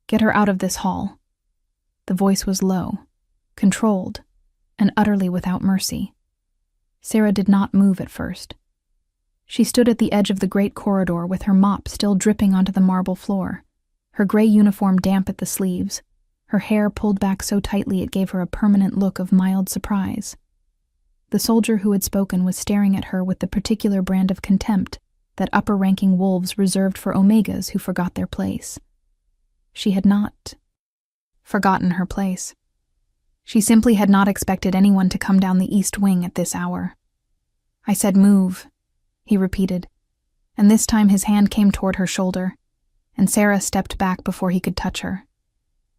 Get her out of this hall." The voice was low, controlled, and utterly without mercy. Sarah did not move at first. She stood at the edge of the great corridor with her mop still dripping onto the marble floor, her gray uniform damp at the sleeves, her hair pulled back so tightly it gave her a permanent look of mild surprise. The soldier who had spoken was staring at her with the particular brand of contempt that upper-ranking wolves reserved for omegas who forgot their place. She had not forgotten her place. She simply had not expected anyone to come down the east wing at this hour. "I said move," he repeated, and this time his hand came toward her shoulder, and Sarah stepped back before he could touch her,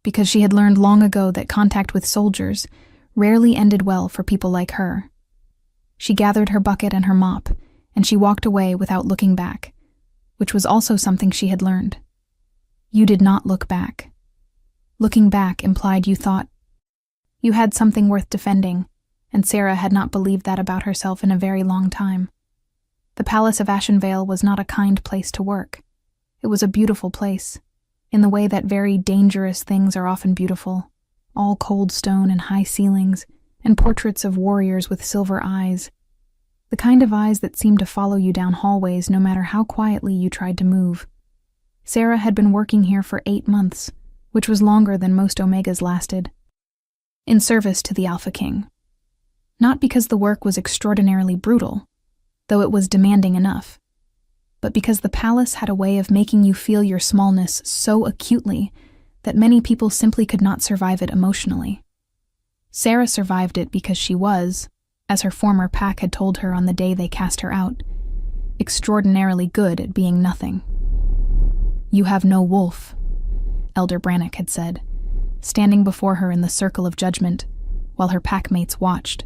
because she had learned long ago that contact with soldiers rarely ended well for people like her. She gathered her bucket and her mop, and she walked away without looking back, which was also something she had learned. You did not look back. Looking back implied you thought you had something worth defending, and Sarah had not believed that about herself in a very long time. The Palace of Ashenvale was not a kind place to work. It was a beautiful place, in the way that very dangerous things are often beautiful, all cold stone and high ceilings, and portraits of warriors with silver eyes, the kind of eyes that seemed to follow you down hallways no matter how quietly you tried to move. Sarah had been working here for 8 months, which was longer than most Omegas lasted, in service to the Alpha King. Not because the work was extraordinarily brutal, though it was demanding enough, but because the palace had a way of making you feel your smallness so acutely that many people simply could not survive it emotionally. Sarah survived it because she was, as her former pack had told her on the day they cast her out, extraordinarily good at being nothing. "You have no wolf," Elder Brannock had said, standing before her in the circle of judgment, while her packmates watched.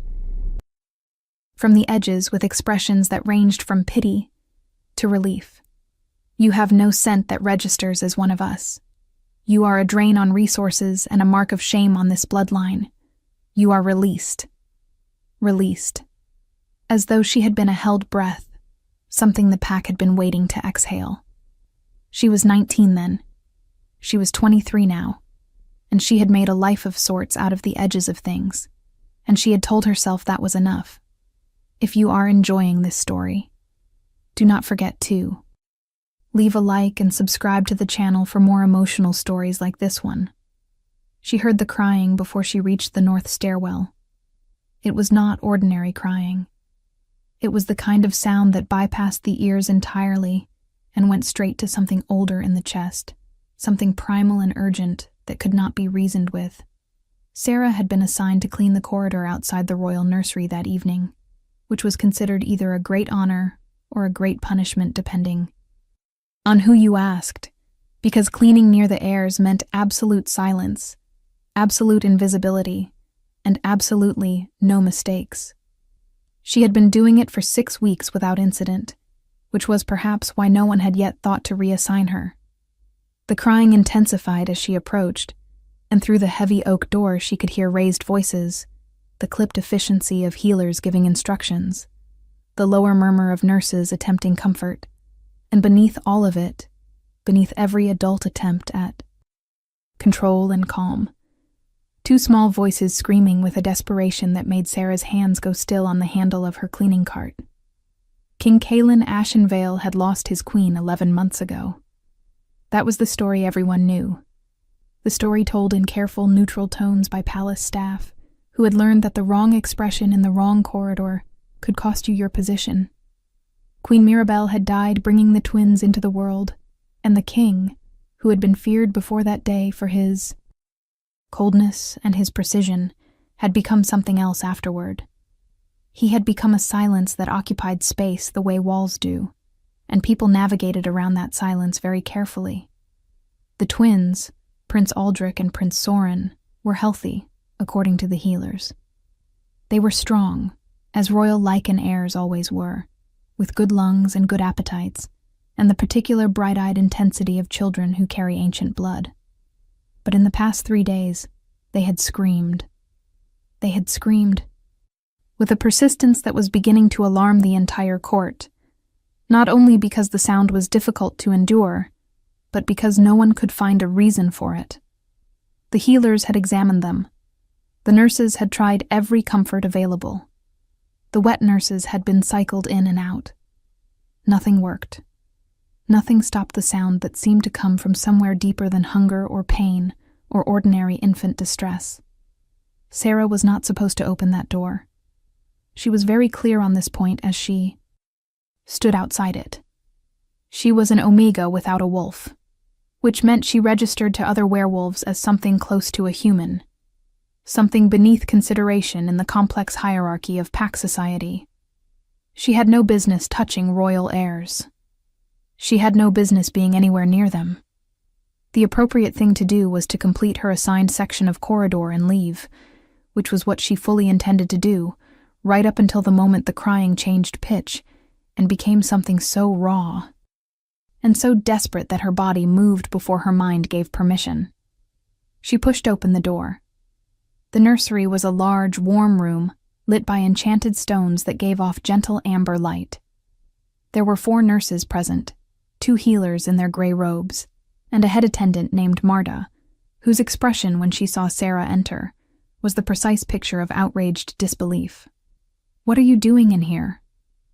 From the edges with expressions that ranged from pity to relief. "You have no scent that registers as one of us. You are a drain on resources and a mark of shame on this bloodline. You are released." Released. As though she had been a held breath, something the pack had been waiting to exhale. She was 19 then. She was 23 now, and she had made a life of sorts out of the edges of things, and she had told herself that was enough. If you are enjoying this story, do not forget to leave a like and subscribe to the channel for more emotional stories like this one. She heard the crying before she reached the north stairwell. It was not ordinary crying. It was the kind of sound that bypassed the ears entirely and went straight to something older in the chest, something primal and urgent that could not be reasoned with. Sarah had been assigned to clean the corridor outside the royal nursery that evening, which was considered either a great honor or a great punishment depending on who you asked, because cleaning near the heirs meant absolute silence, absolute invisibility, and absolutely no mistakes. She had been doing it for 6 weeks without incident, which was perhaps why no one had yet thought to reassign her. The crying intensified as she approached, and through the heavy oak door she could hear raised voices, the clipped efficiency of healers giving instructions, the lower murmur of nurses attempting comfort, and beneath all of it, beneath every adult attempt at control and calm, 2 small voices screaming with a desperation that made Sarah's hands go still on the handle of her cleaning cart. King Kaelin Ashenvale had lost his queen 11 months ago. That was the story everyone knew. The story told in careful, neutral tones by palace staff, who had learned that the wrong expression in the wrong corridor could cost you your position. Queen Mirabelle had died bringing the twins into the world, and the king, who had been feared before that day for his coldness and his precision, had become something else afterward. He had become a silence that occupied space the way walls do, and people navigated around that silence very carefully. The twins, Prince Aldrich and Prince Soren, were healthy, according to the healers. They were strong, as royal lichen heirs always were, with good lungs and good appetites, and the particular bright-eyed intensity of children who carry ancient blood. But in the past 3 days, they had screamed. They had screamed with a persistence that was beginning to alarm the entire court, not only because the sound was difficult to endure, but because no one could find a reason for it. The healers had examined them. The nurses had tried every comfort available. The wet nurses had been cycled in and out. Nothing worked. Nothing stopped the sound that seemed to come from somewhere deeper than hunger or pain or ordinary infant distress. Sarah was not supposed to open that door. She was very clear on this point as she stood outside it. She was an Omega without a wolf, which meant she registered to other werewolves as something close to a human, something beneath consideration in the complex hierarchy of pack society. She had no business touching royal heirs. She had no business being anywhere near them. The appropriate thing to do was to complete her assigned section of corridor and leave, which was what she fully intended to do, right up until the moment the crying changed pitch and became something so raw and so desperate that her body moved before her mind gave permission. She pushed open the door. The nursery was a large, warm room lit by enchanted stones that gave off gentle amber light. There were 4 nurses present, 2 healers in their gray robes, and a head attendant named Marta, whose expression when she saw Sarah enter was the precise picture of outraged disbelief. "What are you doing in here?"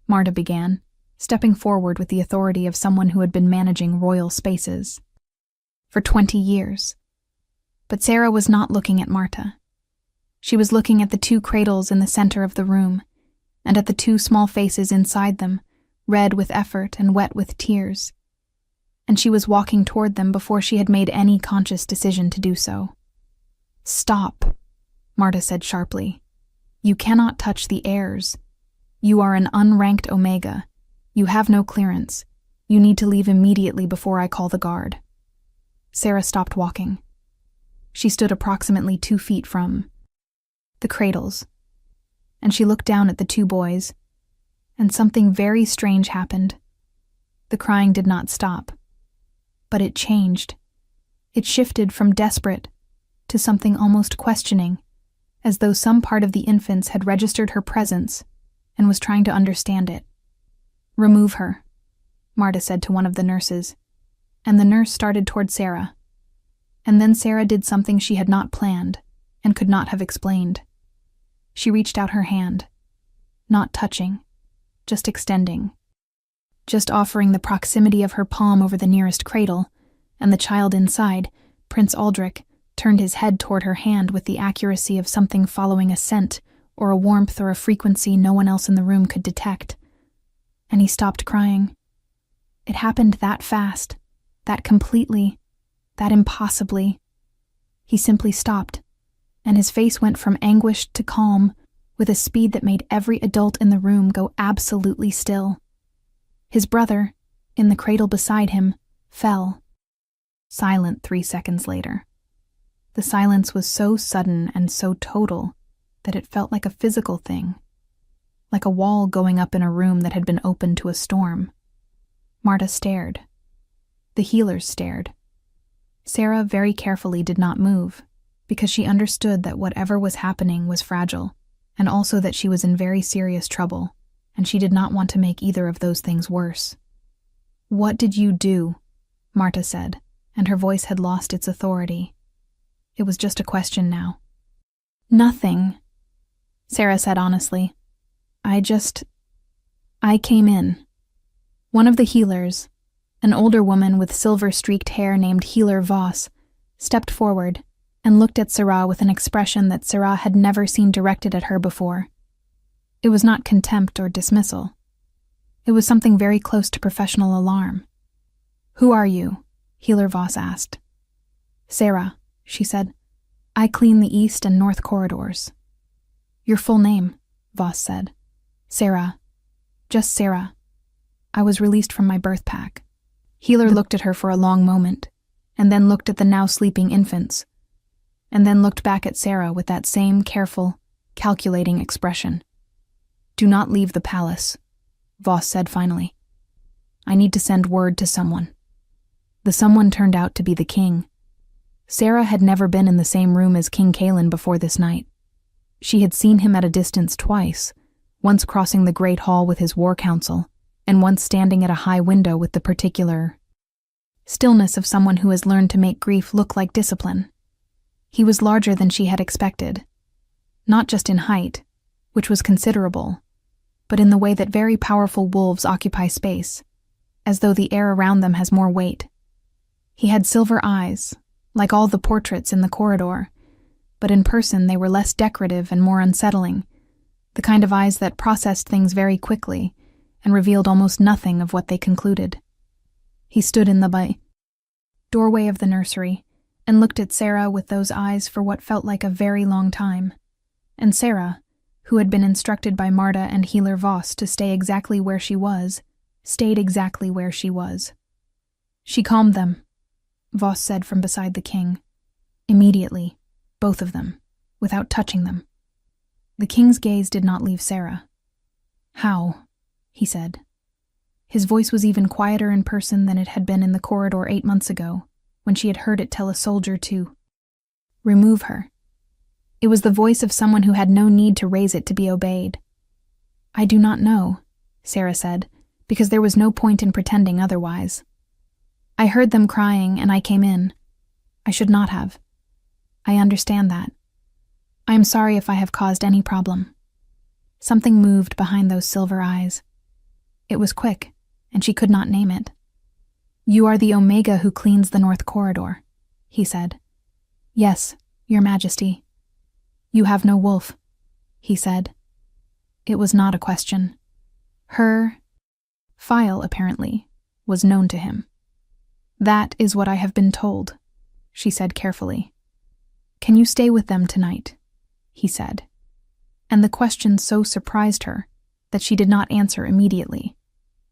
Marta began, stepping forward with the authority of someone who had been managing royal spaces for 20 years. But Sarah was not looking at Marta. She was looking at the 2 cradles in the center of the room, and at the 2 small faces inside them, red with effort and wet with tears. And she was walking toward them before she had made any conscious decision to do so. "Stop," Marta said sharply. "You cannot touch the heirs. You are an unranked Omega. You have no clearance. You need to leave immediately before I call the guard." Sarah stopped walking. She stood approximately 2 feet from the cradles, and she looked down at the 2 boys, and something very strange happened. The crying did not stop, but it changed. It shifted from desperate to something almost questioning, as though some part of the infants had registered her presence and was trying to understand it. "Remove her," Marta said to one of the nurses, and the nurse started toward Sarah. And then Sarah did something she had not planned and could not have explained. She reached out her hand, not touching, just extending, just offering the proximity of her palm over the nearest cradle, and the child inside, Prince Aldrich, turned his head toward her hand with the accuracy of something following a scent or a warmth or a frequency no one else in the room could detect. And he stopped crying. It happened that fast, that completely, that impossibly. He simply stopped, and his face went from anguish to calm with a speed that made every adult in the room go absolutely still. His brother, in the cradle beside him, fell, silent 3 seconds later. The silence was so sudden and so total that it felt like a physical thing, like a wall going up in a room that had been open to a storm. Marta stared. The healers stared. Sarah very carefully did not move, because she understood that whatever was happening was fragile, and also that she was in very serious trouble, and she did not want to make either of those things worse. "What did you do?" Marta said, and her voice had lost its authority. It was just a question now. "Nothing," Sarah said honestly. I came in." One of the healers, an older woman with silver-streaked hair named Healer Voss, stepped forward and looked at Sarah with an expression that Sarah had never seen directed at her before. It was not contempt or dismissal. It was something very close to professional alarm. "Who are you?" Healer Voss asked. "Sarah," she said. "I clean the east and north corridors." "Your full name," Voss said. "Sarah. Just Sarah. I was released from my birth pack." Healer looked at her for a long moment, and then looked at the now sleeping infants, and then looked back at Sarah with that same careful, calculating expression. "Do not leave the palace," Voss said finally. "I need to send word to someone." The someone turned out to be the king. Sarah had never been in the same room as King Kalen before this night. She had seen him at a distance twice, once crossing the Great Hall with his war council, and once standing at a high window with the particular stillness of someone who has learned to make grief look like discipline. He was larger than she had expected, not just in height, which was considerable, but in the way that very powerful wolves occupy space, as though the air around them has more weight. He had silver eyes, like all the portraits in the corridor, but in person they were less decorative and more unsettling, the kind of eyes that processed things very quickly and revealed almost nothing of what they concluded. He stood in the doorway of the nursery and looked at Sarah with those eyes for what felt like a very long time. And Sarah, who had been instructed by Marta and healer Voss to stay exactly where she was, stayed exactly where she was. She calmed them, Voss said from beside the king. Immediately, both of them, without touching them. The king's gaze did not leave Sarah. How? He said. His voice was even quieter in person than it had been in the corridor 8 months ago, when she had heard it tell a soldier to remove her. It was the voice of someone who had no need to raise it to be obeyed. I do not know, Sarah said, because there was no point in pretending otherwise. I heard them crying and I came in. I should not have. I understand that. I am sorry if I have caused any problem. Something moved behind those silver eyes. It was quick, and she could not name it. You are the Omega who cleans the North Corridor, he said. Yes, Your Majesty. You have no wolf, he said. It was not a question. Her file, apparently, was known to him. That is what I have been told, she said carefully. Can you stay with them tonight? He said. And the question so surprised her that she did not answer immediately,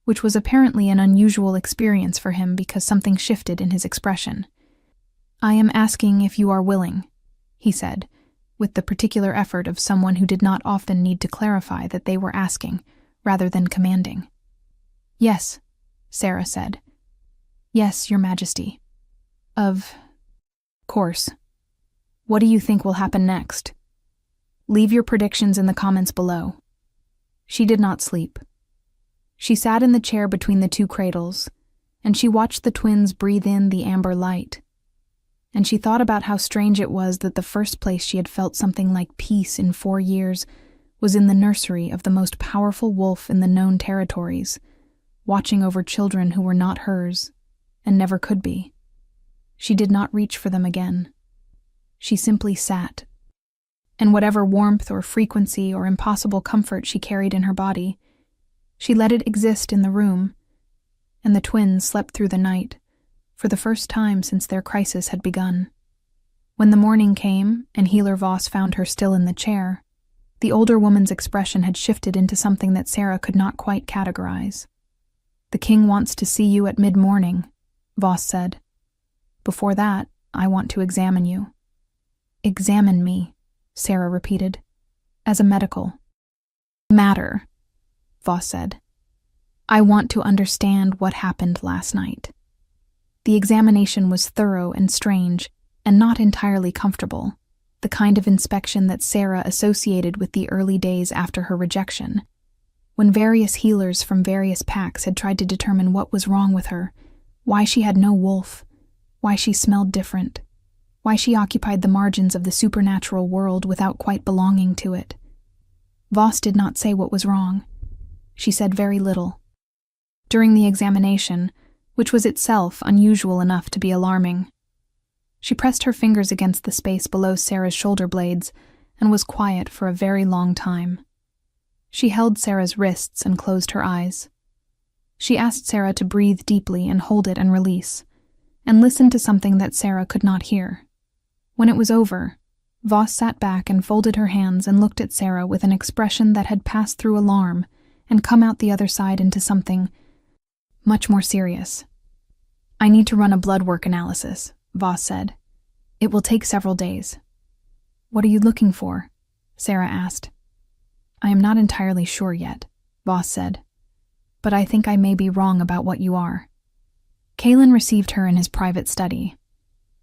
which was apparently an unusual experience for him because something shifted in his expression. I am asking if you are willing, he said, with the particular effort of someone who did not often need to clarify that they were asking rather than commanding. Yes, Sarah said. Yes, Your Majesty. Of course. What do you think will happen next? Leave your predictions in the comments below. She did not sleep. She sat in the chair between the two cradles, and she watched the twins breathe in the amber light. And she thought about how strange it was that the first place she had felt something like peace in 4 years was in the nursery of the most powerful wolf in the known territories, watching over children who were not hers, and never could be. She did not reach for them again. She simply sat. And whatever warmth or frequency or impossible comfort she carried in her body, she let it exist in the room, and the twins slept through the night, for the first time since their crisis had begun. When the morning came and healer Voss found her still in the chair, the older woman's expression had shifted into something that Sarah could not quite categorize. The king wants to see you at mid-morning, Voss said. Before that, I want to examine you. Examine me, Sarah repeated, as a medical matter, Voss said. I want to understand what happened last night. The examination was thorough and strange, and not entirely comfortable, the kind of inspection that Sarah associated with the early days after her rejection, when various healers from various packs had tried to determine what was wrong with her, why she had no wolf, why she smelled different, why she occupied the margins of the supernatural world without quite belonging to it. Voss did not say what was wrong. She said very little. During the examination, which was itself unusual enough to be alarming, she pressed her fingers against the space below Sarah's shoulder blades and was quiet for a very long time. She held Sarah's wrists and closed her eyes. She asked Sarah to breathe deeply and hold it and release, and listen to something that Sarah could not hear. When it was over, Voss sat back and folded her hands and looked at Sarah with an expression that had passed through alarm and come out the other side into something much more serious. I need to run a blood work analysis, Voss said. It will take several days. What are you looking for? Sarah asked. I am not entirely sure yet, Voss said, but I think I may be wrong about what you are. Kalen received her in his private study,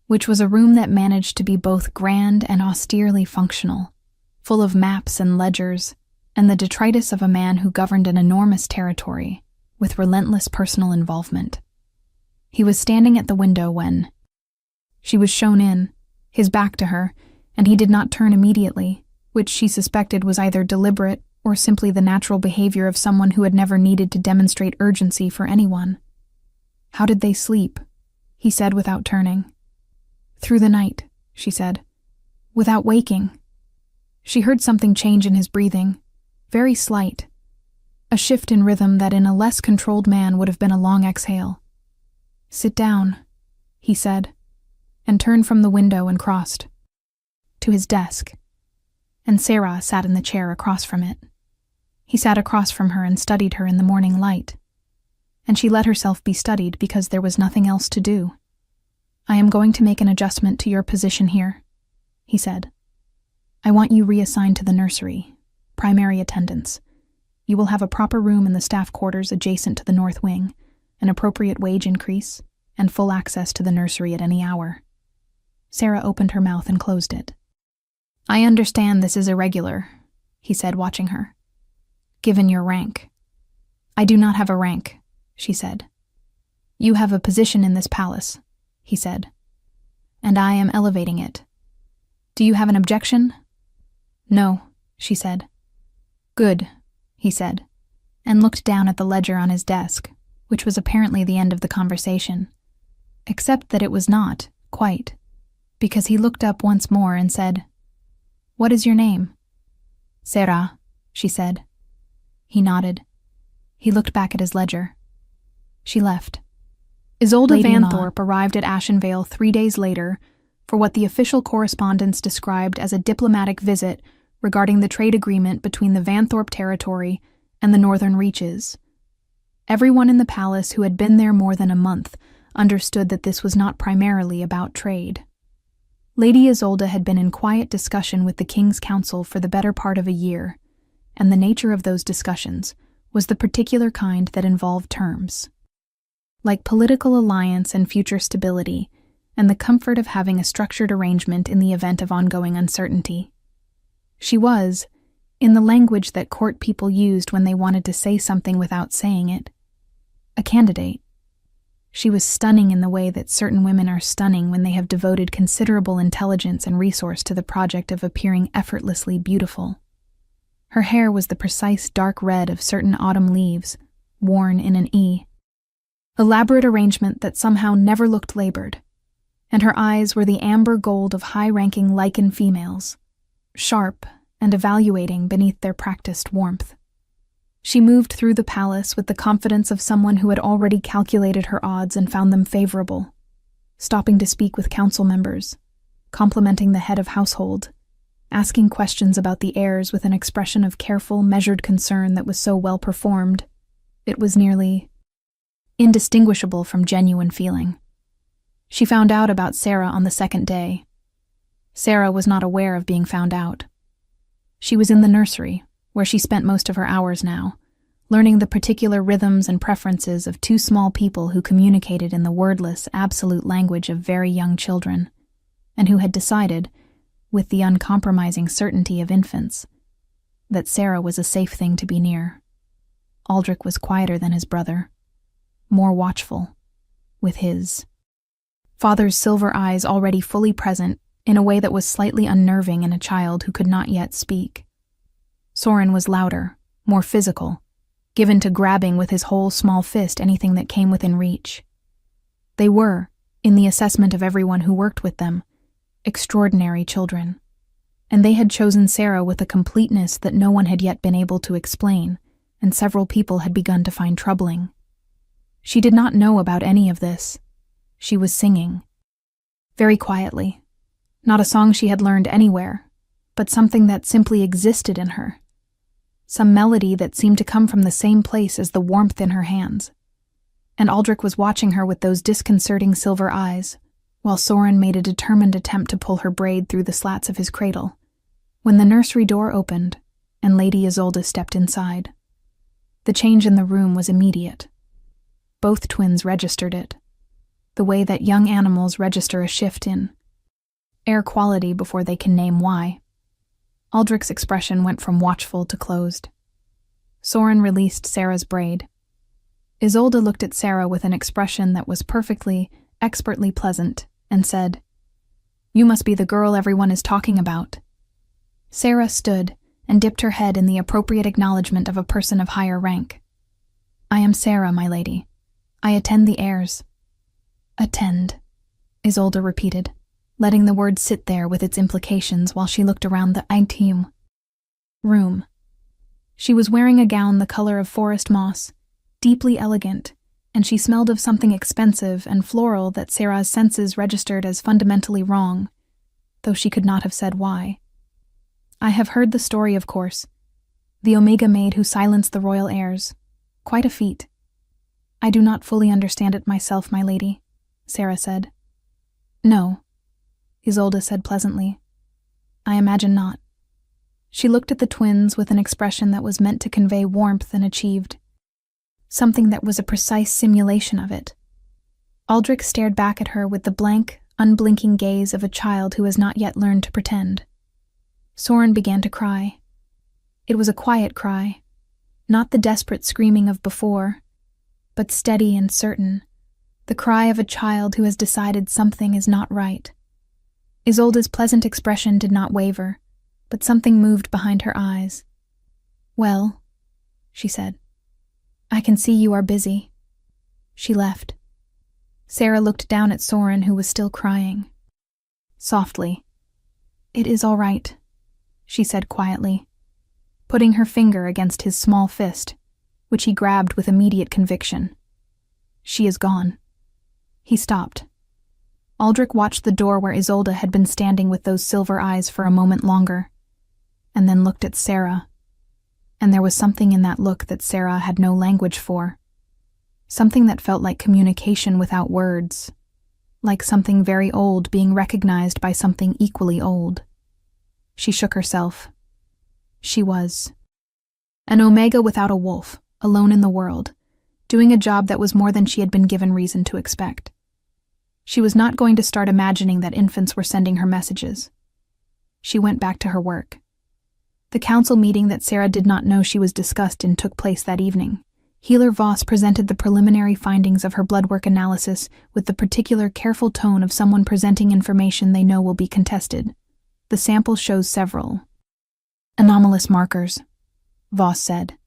which was a room that managed to be both grand and austerely functional, full of maps and ledgers, and the detritus of a man who governed an enormous territory with relentless personal involvement. He was standing at the window when she was shown in, his back to her, and he did not turn immediately, which she suspected was either deliberate or simply the natural behavior of someone who had never needed to demonstrate urgency for anyone. "How did they sleep?" he said without turning. "Through the night," she said, "without waking." She heard something change in his breathing, very slight, a shift in rhythm that in a less controlled man would have been a long exhale. "Sit down," he said, and turned from the window and crossed to his desk, and Sarah sat in the chair across from it. He sat across from her and studied her in the morning light, and she let herself be studied because there was nothing else to do. "I am going to make an adjustment to your position here," he said. "I want you reassigned to the nursery, primary attendance. You will have a proper room in the staff quarters adjacent to the north wing, an appropriate wage increase, and full access to the nursery at any hour." Sarah opened her mouth and closed it. "I understand this is irregular," he said, watching her. "Given your rank." "I do not have a rank," she said. "You have a position in this palace," he said, "and I am elevating it. Do you have an objection?" "No," she said. "Good," he said, and looked down at the ledger on his desk, which was apparently the end of the conversation, except that it was not, quite, because he looked up once more and said, "What is your name?" "Sarah," she said. He nodded. He looked back at his ledger. She left. Isolde Vanthorpe arrived at Ashenvale 3 days later for what the official correspondence described as a diplomatic visit regarding the trade agreement between the Vanthorpe territory and the Northern Reaches. Everyone in the palace who had been there more than a month understood that this was not primarily about trade. Lady Isolde had been in quiet discussion with the King's Council for the better part of a year, and the nature of those discussions was the particular kind that involved terms, like political alliance and future stability, and the comfort of having a structured arrangement in the event of ongoing uncertainty. She was, in the language that court people used when they wanted to say something without saying it, a candidate. She was stunning in the way that certain women are stunning when they have devoted considerable intelligence and resource to the project of appearing effortlessly beautiful. Her hair was the precise dark red of certain autumn leaves, worn in an E. Elaborate arrangement that somehow never looked labored, and her eyes were the amber gold of high-ranking lichen females, sharp and evaluating beneath their practiced warmth. She moved through the palace with the confidence of someone who had already calculated her odds and found them favorable, stopping to speak with council members, complimenting the head of household, asking questions about the heirs with an expression of careful, measured concern that was so well performed, it was nearly indistinguishable from genuine feeling. She found out about Sarah on the second day. Sarah was not aware of being found out. She was in the nursery, where she spent most of her hours now, learning the particular rhythms and preferences of two small people who communicated in the wordless, absolute language of very young children, and who had decided, with the uncompromising certainty of infants, that Sarah was a safe thing to be near. Aldrich was quieter than his brother, more watchful, with his father's silver eyes already fully present in a way that was slightly unnerving in a child who could not yet speak. Soren was louder, more physical, given to grabbing with his whole small fist anything that came within reach. They were, in the assessment of everyone who worked with them, extraordinary children, and they had chosen Sarah with a completeness that no one had yet been able to explain, and several people had begun to find troubling. She did not know about any of this. She was singing, very quietly, not a song she had learned anywhere, but something that simply existed in her, some melody that seemed to come from the same place as the warmth in her hands. And Aldrich was watching her with those disconcerting silver eyes, while Soren made a determined attempt to pull her braid through the slats of his cradle, when the nursery door opened and Lady Isolde stepped inside. The change in the room was immediate. Both twins registered it, the way that young animals register a shift in air quality before they can name why. Aldrich's expression went from watchful to closed. Soren released Sarah's braid. Isolde looked at Sarah with an expression that was perfectly, expertly pleasant, and said, "You must be the girl everyone is talking about." Sarah stood and dipped her head in the appropriate acknowledgement of a person of higher rank. "I am Sarah, my lady. I attend the Heirs." "Attend," Isolde repeated, letting the word sit there with its implications while she looked around the intime room. She was wearing a gown the color of forest moss, deeply elegant, and she smelled of something expensive and floral that Sarah's senses registered as fundamentally wrong, though she could not have said why. "I have heard the story, of course. The Omega Maid who silenced the royal heirs. Quite a feat." "I do not fully understand it myself, my lady," Sarah said. "No," Isolde said pleasantly. "I imagine not." She looked at the twins with an expression that was meant to convey warmth and achieved something that was a precise simulation of it. Aldrich stared back at her with the blank, unblinking gaze of a child who has not yet learned to pretend. Soren began to cry. It was a quiet cry, not the desperate screaming of before, but steady and certain, the cry of a child who has decided something is not right. Isolde's pleasant expression did not waver, but something moved behind her eyes. "Well," she said, "I can see you are busy." She left. Sarah looked down at Soren, who was still crying. Softly, "It is all right," she said quietly, putting her finger against his small fist, which he grabbed with immediate conviction. "She is gone." He stopped. Aldrich watched the door where Isolde had been standing with those silver eyes for a moment longer, and then looked at Sarah. And there was something in that look that Sarah had no language for. Something that felt like communication without words, like something very old being recognized by something equally old. She shook herself. She was an Omega without a wolf, alone in the world, doing a job that was more than she had been given reason to expect. She was not going to start imagining that infants were sending her messages. She went back to her work. The council meeting that Sarah did not know she was discussed in took place that evening. Healer Voss presented the preliminary findings of her bloodwork analysis with the particular careful tone of someone presenting information they know will be contested. The sample shows several anomalous markers, Voss said.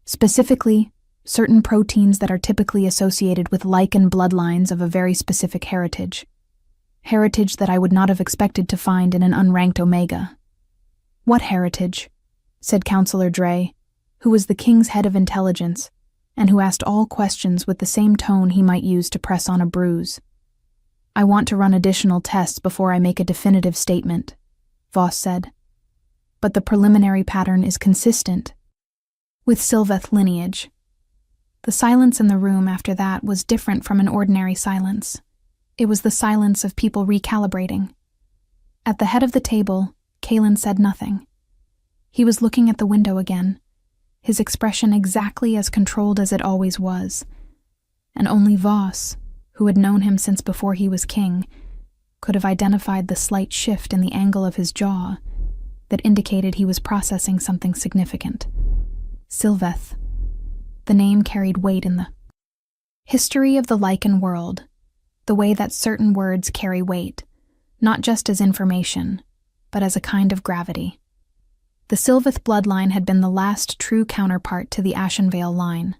Specifically, certain proteins that are typically associated with lichen bloodlines of a very specific heritage. Heritage that I would not have expected to find in an unranked Omega. "What heritage?" said Councillor Dre, who was the king's head of intelligence, and who asked all questions with the same tone he might use to press on a bruise. "I want to run additional tests before I make a definitive statement," Voss said. "But the preliminary pattern is consistent with Sylveth lineage." The silence in the room after that was different from an ordinary silence. It was the silence of people recalibrating. At the head of the table, Kalen said nothing. He was looking at the window again, his expression exactly as controlled as it always was, and only Voss, who had known him since before he was king, could have identified the slight shift in the angle of his jaw that indicated he was processing something significant. Sylveth. The name carried weight in the history of the lichen world, the way that certain words carry weight, not just as information, but as a kind of gravity. The Sylveth bloodline had been the last true counterpart to the Ashenvale line.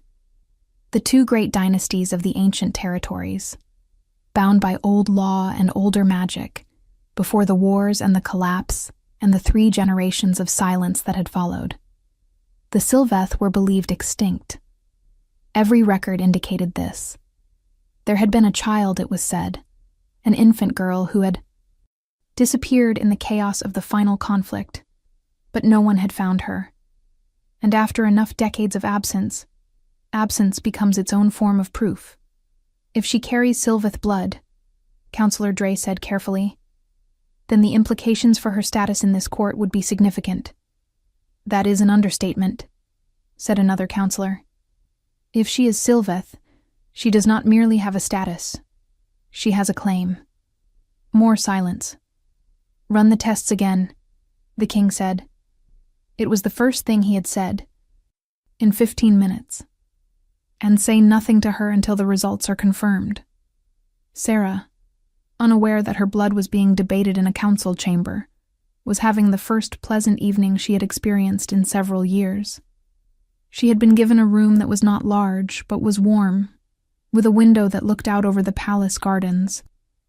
The two great dynasties of the ancient territories, bound by old law and older magic, before the wars and the collapse and the 3 generations of silence that had followed. The Sylveth were believed extinct. Every record indicated this. There had been a child, it was said, an infant girl who had disappeared in the chaos of the final conflict, but no one had found her. And after enough decades of absence becomes its own form of proof. If she carries Sylveth blood, Councillor Dre said carefully, then the implications for her status in this court would be significant. "That is an understatement," said another councillor. "If she is Sylveth, she does not merely have a status. She has a claim." More silence. "Run the tests again," the king said. It was the first thing he had said in 15 minutes. and say nothing to her until the results are confirmed. Sarah, unaware that her blood was being debated in a council chamber, was having the first pleasant evening she had experienced in several years. She had been given a room that was not large, but was warm, with a window that looked out over the palace gardens,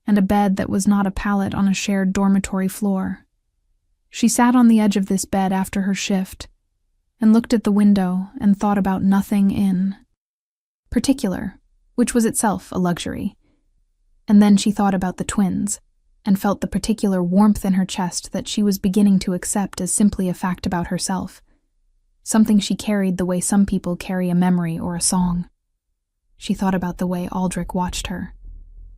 and a bed that was not a pallet on a shared dormitory floor. She sat on the edge of this bed after her shift, and looked at the window and thought about nothing in particular, which was itself a luxury. And then she thought about the twins, and felt the particular warmth in her chest that she was beginning to accept as simply a fact about herself, something she carried the way some people carry a memory or a song. She thought about the way Aldrich watched her,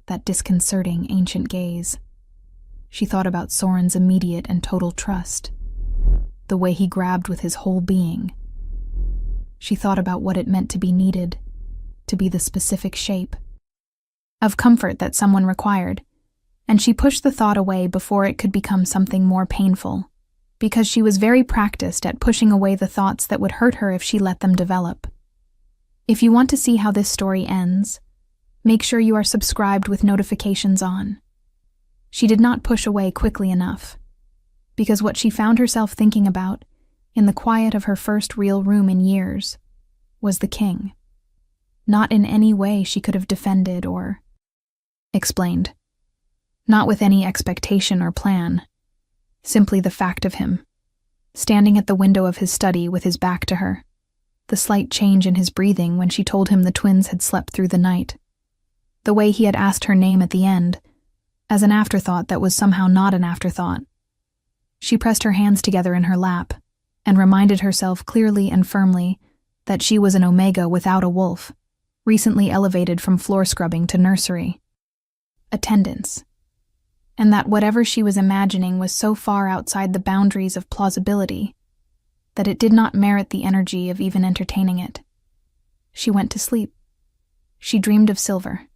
that disconcerting ancient gaze. She thought about Soren's immediate and total trust, the way he grabbed with his whole being. She thought about what it meant to be needed, to be the specific shape of comfort that someone required, and she pushed the thought away before it could become something more painful, because she was very practiced at pushing away the thoughts that would hurt her if she let them develop. If you want to see how this story ends, make sure you are subscribed with notifications on. She did not push away quickly enough, because what she found herself thinking about, in the quiet of her first real room in years, was the king. Not in any way she could have defended or explained. Not with any expectation or plan. Simply the fact of him, standing at the window of his study with his back to her, the slight change in his breathing when she told him the twins had slept through the night, the way he had asked her name at the end, as an afterthought that was somehow not an afterthought. She pressed her hands together in her lap and reminded herself clearly and firmly that she was an Omega without a wolf, recently elevated from floor scrubbing to nursery attendance, and that whatever she was imagining was so far outside the boundaries of plausibility that it did not merit the energy of even entertaining it. She went to sleep. She dreamed of Silver.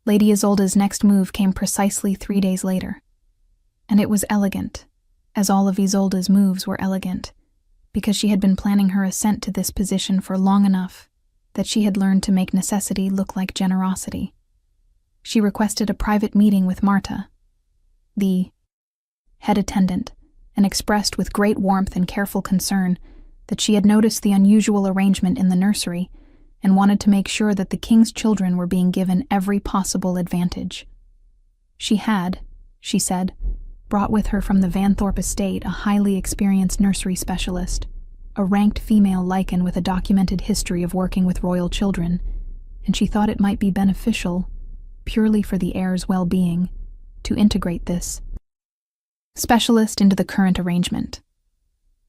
Lady Isolde's next move came precisely 3 days later, and it was elegant, as all of Isolde's moves were elegant, because she had been planning her ascent to this position for long enough that she had learned to make necessity look like generosity. She requested a private meeting with Marta, the head attendant, and expressed with great warmth and careful concern that she had noticed the unusual arrangement in the nursery and wanted to make sure that the king's children were being given every possible advantage. She had, she said, brought with her from the Vanthorpe estate a highly experienced nursery specialist, a ranked female lichen with a documented history of working with royal children, and she thought it might be beneficial, purely for the heir's well-being, to integrate this specialist into the current arrangement.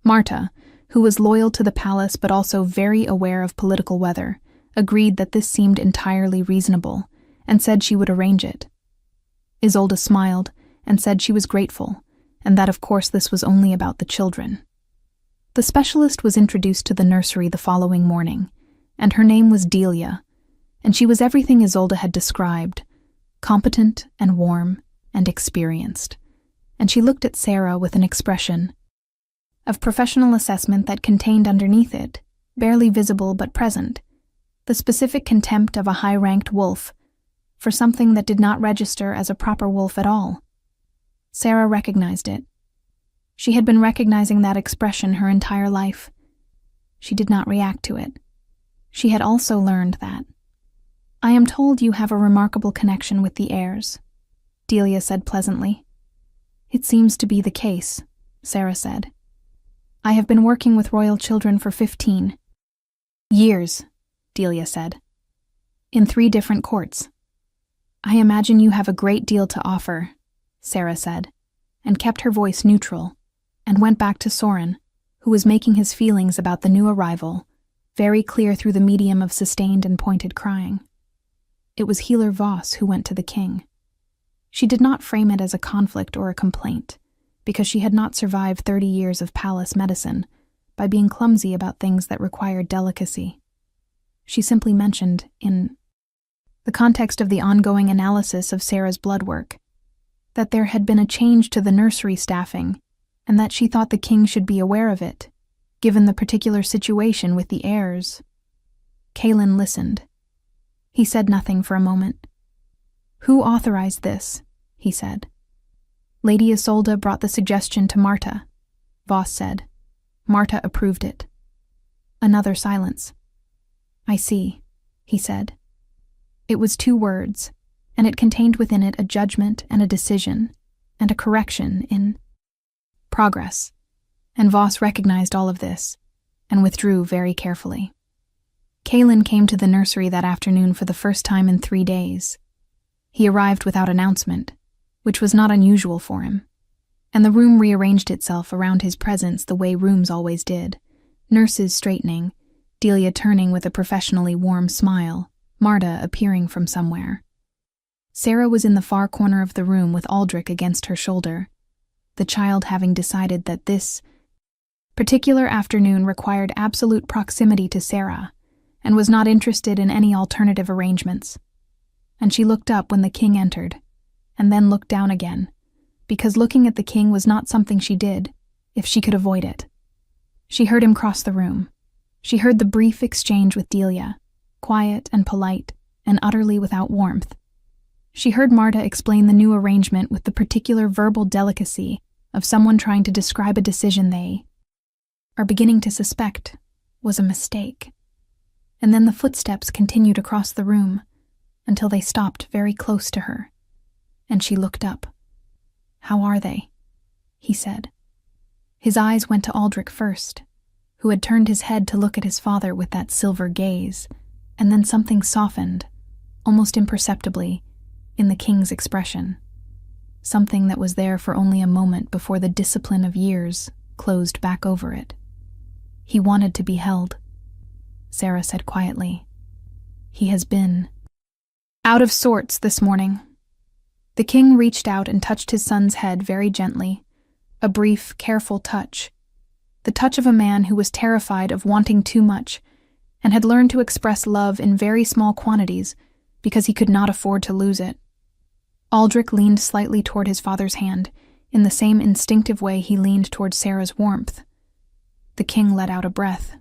Marta, who was loyal to the palace but also very aware of political weather, agreed that this seemed entirely reasonable and said she would arrange it. Isolde smiled and said she was grateful, and that of course this was only about the children. The specialist was introduced to the nursery the following morning, and her name was Delia, and she was everything Isolde had described, competent and warm and experienced, and she looked at Sarah with an expression of professional assessment that contained underneath it, barely visible but present, the specific contempt of a high-ranked wolf for something that did not register as a proper wolf at all. Sarah recognized it. She had been recognizing that expression her entire life. She did not react to it. She had also learned that. "I am told you have a remarkable connection with the heirs," Delia said pleasantly. "It seems to be the case," Sarah said. "I have been working with royal children for 15 years, Delia said, "in 3 different courts." "I imagine you have a great deal to offer," Sarah said, and kept her voice neutral, and went back to Soren, who was making his feelings about the new arrival very clear through the medium of sustained and pointed crying. It was Healer Voss who went to the king. She did not frame it as a conflict or a complaint, because she had not survived 30 years of palace medicine by being clumsy about things that required delicacy. She simply mentioned, in the context of the ongoing analysis of Sarah's blood work, that there had been a change to the nursery staffing, and that she thought the king should be aware of it, given the particular situation with the heirs. Kaelin listened. He said nothing for a moment. "Who authorized this?" he said. "Lady Isolde brought the suggestion to Marta," Voss said. "Marta approved it." Another silence. "I see," he said. It was 2 words, and it contained within it a judgment and a decision, and a correction in progress, and Voss recognized all of this, and withdrew very carefully. Kaelin came to the nursery that afternoon for the first time in 3 days. He arrived without announcement, which was not unusual for him, and the room rearranged itself around his presence the way rooms always did, nurses straightening, Delia turning with a professionally warm smile, Marta appearing from somewhere. Sarah was in the far corner of the room with Aldrich against her shoulder, the child having decided that this particular afternoon required absolute proximity to Sarah, and was not interested in any alternative arrangements. And she looked up when the king entered, and then looked down again, because looking at the king was not something she did, if she could avoid it. She heard him cross the room. She heard the brief exchange with Delia, quiet and polite, and utterly without warmth. She heard Marta explain the new arrangement with the particular verbal delicacy of someone trying to describe a decision they are beginning to suspect was a mistake. And then the footsteps continued across the room until they stopped very close to her, and she looked up. "How are they?" he said. His eyes went to Aldrich first, who had turned his head to look at his father with that silver gaze, and then something softened, almost imperceptibly, in the king's expression. Something that was there for only a moment before the discipline of years closed back over it. "He wanted to be held," Sarah said quietly. "He has been out of sorts this morning." The king reached out and touched his son's head very gently, a brief, careful touch, the touch of a man who was terrified of wanting too much and had learned to express love in very small quantities because he could not afford to lose it. Aldrich leaned slightly toward his father's hand, in the same instinctive way he leaned toward Sarah's warmth. The king let out a breath.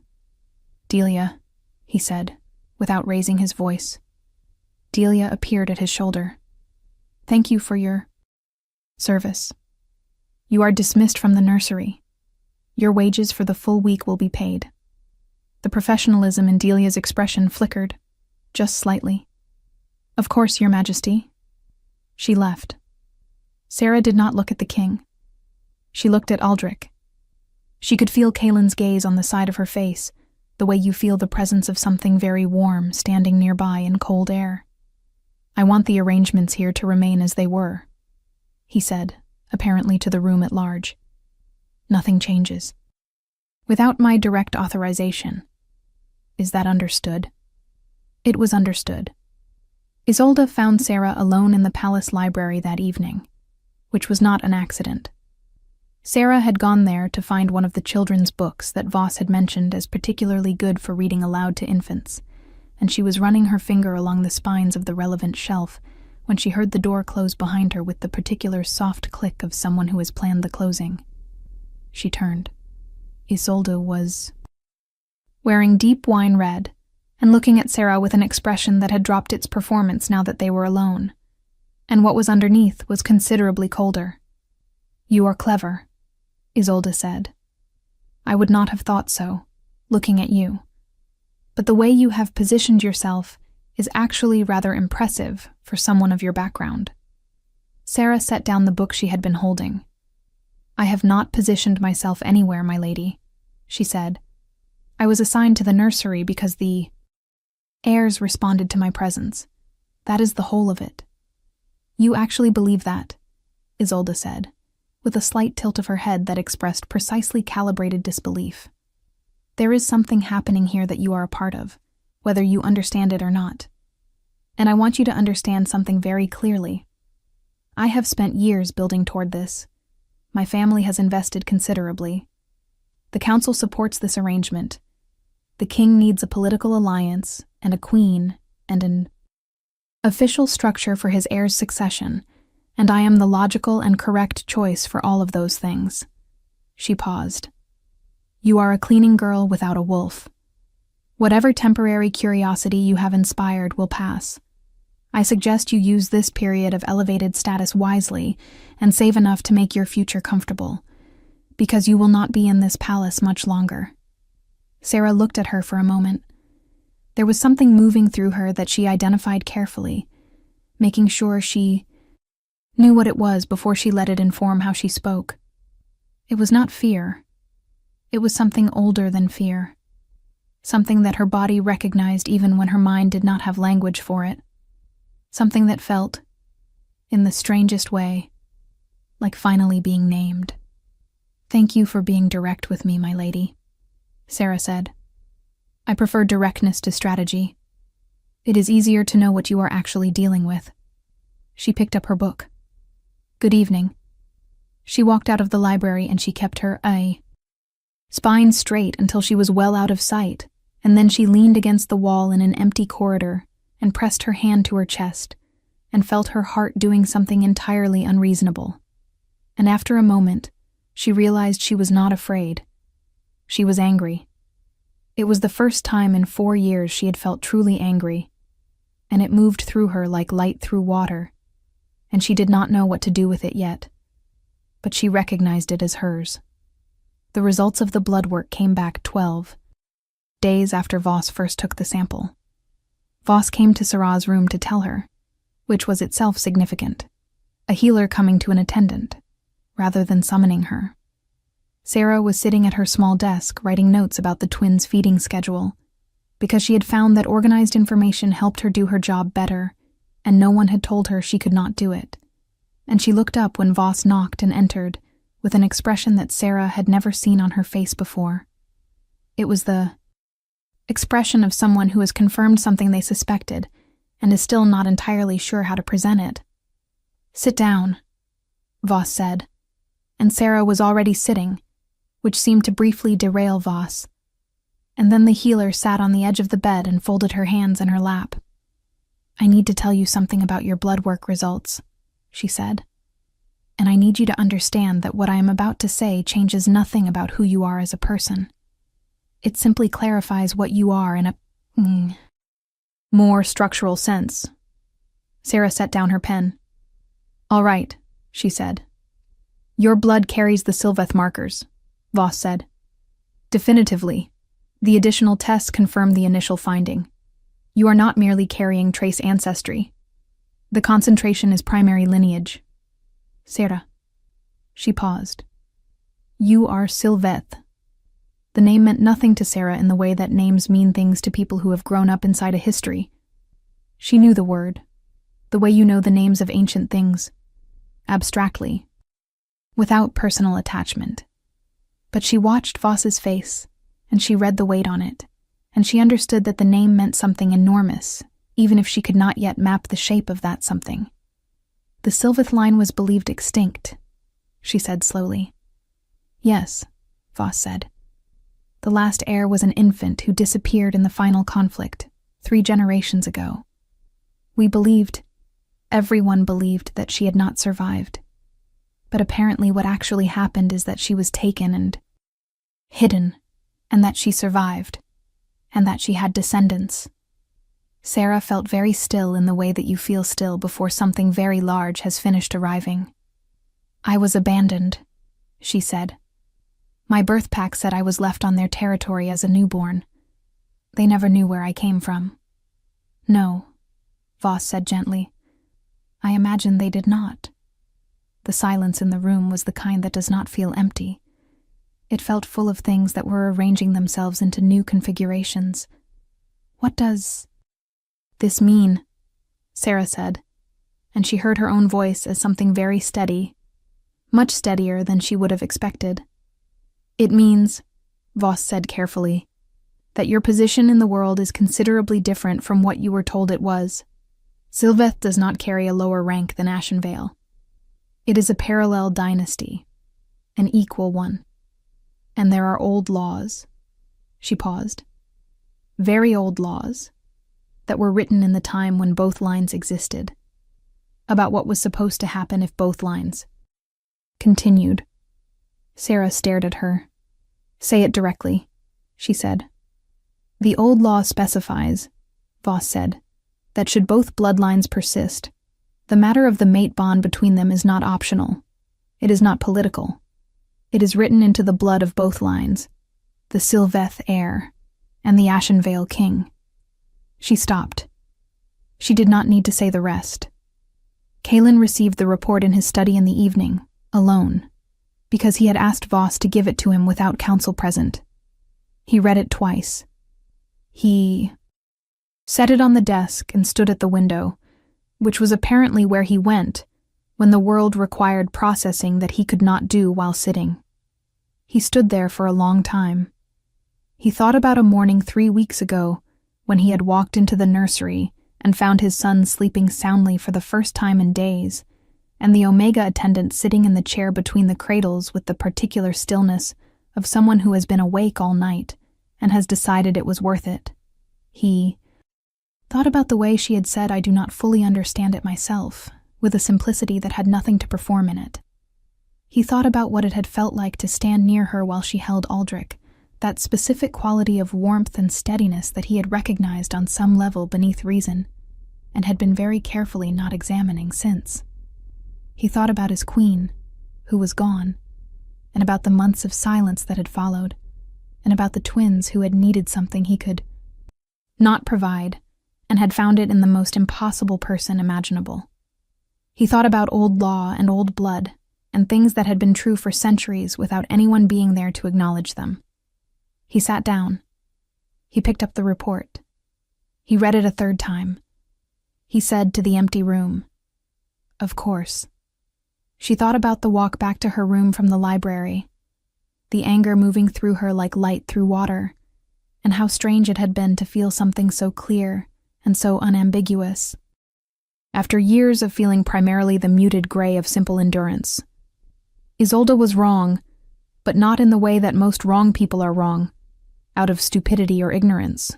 "Delia," he said, without raising his voice. Delia appeared at his shoulder. "Thank you for your service. You are dismissed from the nursery. Your wages for the full week will be paid." The professionalism in Delia's expression flickered, just slightly. "Of course, Your Majesty." She left. Sarah did not look at the king. She looked at Aldrich. She could feel Kaelin's gaze on the side of her face, the way you feel the presence of something very warm standing nearby in cold air. "I want the arrangements here to remain as they were," he said, apparently to the room at large. "Nothing changes. Without my direct authorization. Is that understood?" It was understood. Isolde found Sarah alone in the palace library that evening, which was not an accident. Sarah had gone there to find one of the children's books that Voss had mentioned as particularly good for reading aloud to infants, and she was running her finger along the spines of the relevant shelf when she heard the door close behind her with the particular soft click of someone who has planned the closing. She turned. Isolde was wearing deep wine red and looking at Sarah with an expression that had dropped its performance now that they were alone, and what was underneath was considerably colder. "You are clever," Isolde said. "I would not have thought so, looking at you. But the way you have positioned yourself is actually rather impressive for someone of your background." Sarah set down the book she had been holding. "I have not positioned myself anywhere, my lady," she said. "I was assigned to the nursery because the Heirs responded to my presence. That is the whole of it." "You actually believe that?" Isolde said, with a slight tilt of her head that expressed precisely calibrated disbelief. "There is something happening here that you are a part of, whether you understand it or not. And I want you to understand something very clearly. I have spent years building toward this. My family has invested considerably. The council supports this arrangement. The king needs a political alliance and a queen and an official structure for his heir's succession, and I am the logical and correct choice for all of those things." She paused. "You are a cleaning girl without a wolf. Whatever temporary curiosity you have inspired will pass. I suggest you use this period of elevated status wisely and save enough to make your future comfortable, because you will not be in this palace much longer." Sarah looked at her for a moment. There was something moving through her that she identified carefully, making sure she knew what it was before she let it inform how she spoke. It was not fear. It was something older than fear. Something that her body recognized even when her mind did not have language for it. Something that felt, in the strangest way, like finally being named. "Thank you for being direct with me, my lady," Sarah said. "I prefer directness to strategy. It is easier to know what you are actually dealing with." She picked up her book. "Good evening." She walked out of the library and she kept her spine straight until she was well out of sight, and then she leaned against the wall in an empty corridor and pressed her hand to her chest and felt her heart doing something entirely unreasonable. And after a moment, she realized she was not afraid. She was angry. It was the first time in 4 years she had felt truly angry, and it moved through her like light through water, and she did not know what to do with it yet. But she recognized it as hers. The results of the blood work came back 12 days after Voss first took the sample. Voss came to Sarah's room to tell her, which was itself significant, a healer coming to an attendant, rather than summoning her. Sarah was sitting at her small desk writing notes about the twins' feeding schedule, because she had found that organized information helped her do her job better, and no one had told her she could not do it. And she looked up when Voss knocked and entered, with an expression that Sarah had never seen on her face before. It was the expression of someone who has confirmed something they suspected and is still not entirely sure how to present it. "Sit down," Voss said, and Sarah was already sitting, which seemed to briefly derail Voss. And then the healer sat on the edge of the bed and folded her hands in her lap. "I need to tell you something about your blood work results," she said. "And I need you to understand that what I am about to say changes nothing about who you are as a person. It simply clarifies what you are in a more structural sense." Sarah set down her pen. "All right," she said. "Your blood carries the Sylveth markers," Voss said. "Definitively. The additional tests confirm the initial finding. You are not merely carrying trace ancestry. The concentration is primary lineage." "Sarah." She paused. "You are Sylveth." The name meant nothing to Sarah in the way that names mean things to people who have grown up inside a history. She knew the word, the way you know the names of ancient things, abstractly, without personal attachment. But she watched Voss's face, and she read the weight on it, and she understood that the name meant something enormous, even if she could not yet map the shape of that something. "The Sylveth line was believed extinct," she said slowly. "Yes," Voss said. "The last heir was an infant who disappeared in the final conflict 3 generations ago. Everyone believed that she had not survived. But apparently what actually happened is that she was taken and hidden, and that she survived, and that she had descendants." Sarah felt very still in the way that you feel still before something very large has finished arriving. "I was abandoned," she said. "My birth pack said I was left on their territory as a newborn. They never knew where I came from." "No," Voss said gently. "I imagine they did not." The silence in the room was the kind that does not feel empty. It felt full of things that were arranging themselves into new configurations. "What does this mean?" Sarah said, and she heard her own voice as something very steady, much steadier than she would have expected. "It means," Voss said carefully, "that your position in the world is considerably different from what you were told it was. Sylveth does not carry a lower rank than Ashenvale. It is a parallel dynasty, an equal one. And there are old laws." She paused. "Very old laws that were written in the time when both lines existed, about what was supposed to happen if both lines continued." Sarah stared at her. "Say it directly," she said. "The old law specifies," Voss said, "that should both bloodlines persist, the matter of the mate bond between them is not optional. It is not political. It is written into the blood of both lines, the Sylveth heir and the Ashenvale king." She stopped. She did not need to say the rest. Kaelin received the report in his study in the evening, alone, because he had asked Voss to give it to him without counsel present. He read it twice. He set it on the desk and stood at the window, which was apparently where he went when the world required processing that he could not do while sitting. He stood there for a long time. He thought about a morning 3 weeks ago when he had walked into the nursery and found his son sleeping soundly for the first time in days, and the Omega attendant sitting in the chair between the cradles with the particular stillness of someone who has been awake all night and has decided it was worth it. He thought about the way she had said, "I do not fully understand it myself," with a simplicity that had nothing to perform in it. He thought about what it had felt like to stand near her while she held Aldrich, that specific quality of warmth and steadiness that he had recognized on some level beneath reason, and had been very carefully not examining since. He thought about his queen, who was gone, and about the months of silence that had followed, and about the twins who had needed something he could not provide, and had found it in the most impossible person imaginable. He thought about old law and old blood, and things that had been true for centuries without anyone being there to acknowledge them. He sat down. He picked up the report. He read it a third time. He said to the empty room, "Of course." She thought about the walk back to her room from the library, the anger moving through her like light through water, and how strange it had been to feel something so clear and so unambiguous, after years of feeling primarily the muted gray of simple endurance. Isolde was wrong, but not in the way that most wrong people are wrong, out of stupidity or ignorance.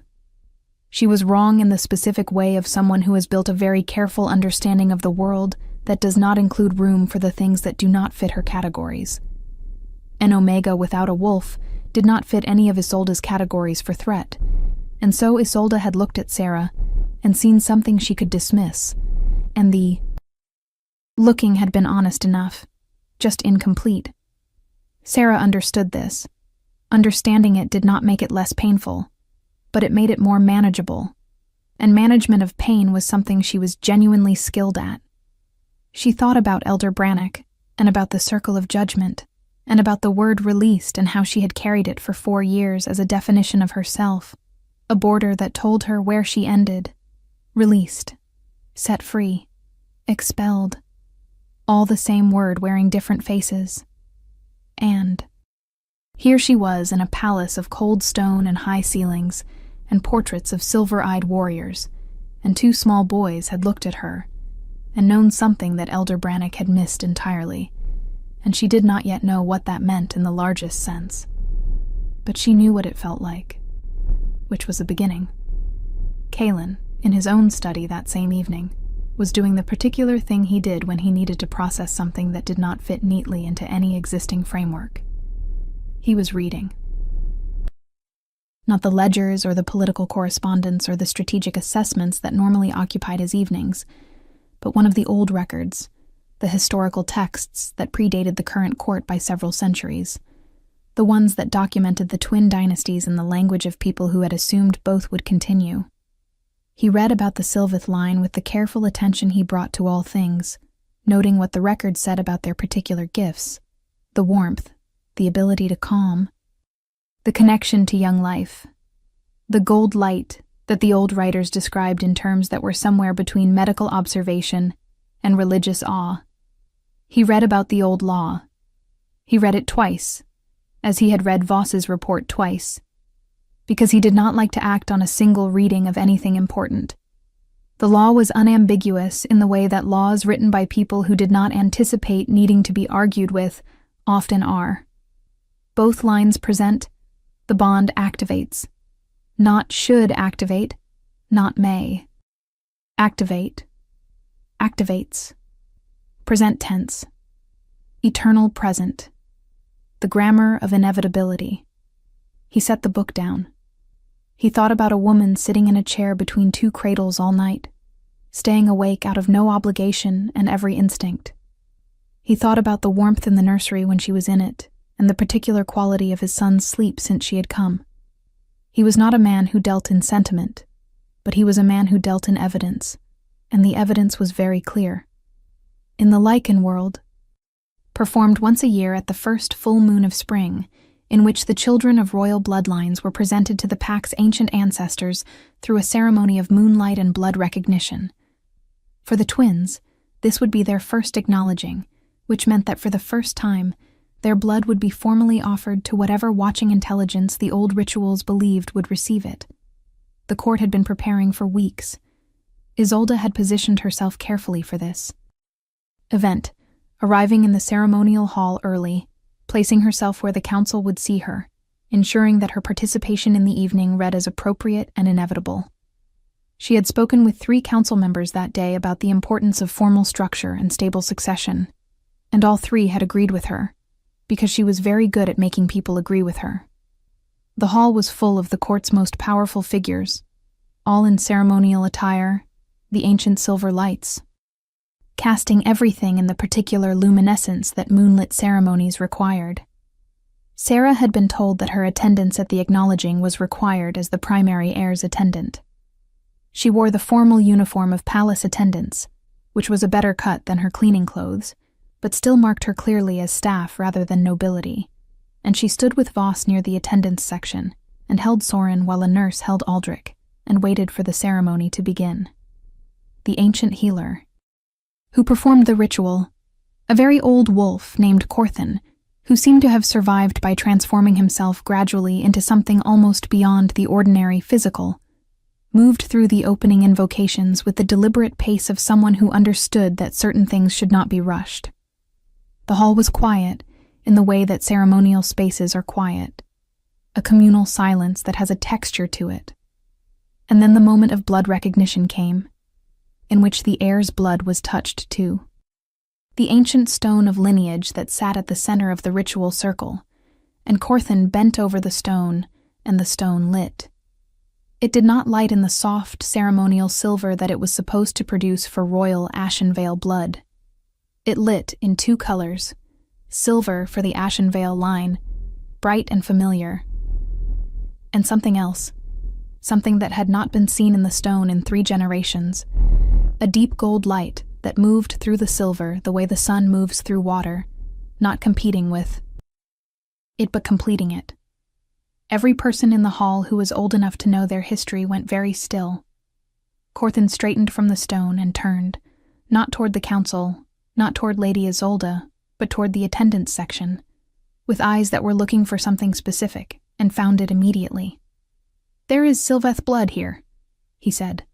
She was wrong in the specific way of someone who has built a very careful understanding of the world that does not include room for the things that do not fit her categories. An Omega without a wolf did not fit any of Isolde's categories for threat, and so Isolde had looked at Sarah and seen something she could dismiss, and the looking had been honest enough, just incomplete. Sarah understood this. Understanding it did not make it less painful, but it made it more manageable, and management of pain was something she was genuinely skilled at. She thought about Elder Brannock, and about the circle of judgment, and about the word released and how she had carried it for 4 years as a definition of herself, a border that told her where she ended. Released, set free, expelled, all the same word wearing different faces. And here she was in a palace of cold stone and high ceilings, and portraits of silver-eyed warriors, and 2 small boys had looked at her, and known something that Elder Brannock had missed entirely, and she did not yet know what that meant in the largest sense. But she knew what it felt like, which was a beginning. Kaelin, in his own study that same evening, was doing the particular thing he did when he needed to process something that did not fit neatly into any existing framework. He was reading. Not the ledgers or the political correspondence or the strategic assessments that normally occupied his evenings, but one of the old records, the historical texts that predated the current court by several centuries, the ones that documented the twin dynasties in the language of people who had assumed both would continue. He read about the Sylveth line with the careful attention he brought to all things, noting what the record said about their particular gifts, the warmth, the ability to calm, the connection to young life, the gold light that the old writers described in terms that were somewhere between medical observation and religious awe. He read about the old law. He read it twice, as he had read Voss's report twice, because he did not like to act on a single reading of anything important. The law was unambiguous in the way that laws written by people who did not anticipate needing to be argued with often are. Both lines present, the bond activates. Not should activate, not may. Activate. Activates. Present tense. Eternal present. The grammar of inevitability. He set the book down. He thought about a woman sitting in a chair between two cradles all night, staying awake out of no obligation and every instinct. He thought about the warmth in the nursery when she was in it, and the particular quality of his son's sleep since she had come. He was not a man who dealt in sentiment, but he was a man who dealt in evidence, and the evidence was very clear. In the lichen world, performed once a year at the first full moon of spring, in which the children of royal bloodlines were presented to the pack's ancient ancestors through a ceremony of moonlight and blood recognition. For the twins, this would be their first acknowledging, which meant that for the first time, their blood would be formally offered to whatever watching intelligence the old rituals believed would receive it. The court had been preparing for weeks. Isolde had positioned herself carefully for this event, arriving in the ceremonial hall early, placing herself where the council would see her, ensuring that her participation in the evening read as appropriate and inevitable. She had spoken with 3 council members that day about the importance of formal structure and stable succession, and all 3 had agreed with her, because she was very good at making people agree with her. The hall was full of the court's most powerful figures, all in ceremonial attire, the ancient silver lights, casting everything in the particular luminescence that moonlit ceremonies required. Sarah had been told that her attendance at the acknowledging was required as the primary heir's attendant. She wore the formal uniform of palace attendants, which was a better cut than her cleaning clothes, but still marked her clearly as staff rather than nobility, and she stood with Voss near the attendance section and held Soren while a nurse held Aldrich and waited for the ceremony to begin. The ancient healer, who performed the ritual, a very old wolf named Corthan, who seemed to have survived by transforming himself gradually into something almost beyond the ordinary physical, moved through the opening invocations with the deliberate pace of someone who understood that certain things should not be rushed. The hall was quiet, in the way that ceremonial spaces are quiet, a communal silence that has a texture to it. And then the moment of blood recognition came, in which the heir's blood was touched too. The ancient stone of lineage that sat at the center of the ritual circle, and Corthan bent over the stone, and the stone lit. It did not light in the soft, ceremonial silver that it was supposed to produce for royal Ashenvale blood. It lit in 2 colors, silver for the Ashenvale line, bright and familiar, and something else, something that had not been seen in the stone in 3 generations, a deep gold light that moved through the silver the way the sun moves through water, not competing with it but completing it. Every person in the hall who was old enough to know their history went very still. Corthan straightened from the stone and turned, not toward the council, not toward Lady Isolde, but toward the attendance section, with eyes that were looking for something specific, and found it immediately. "There is Sylveth blood here," he said,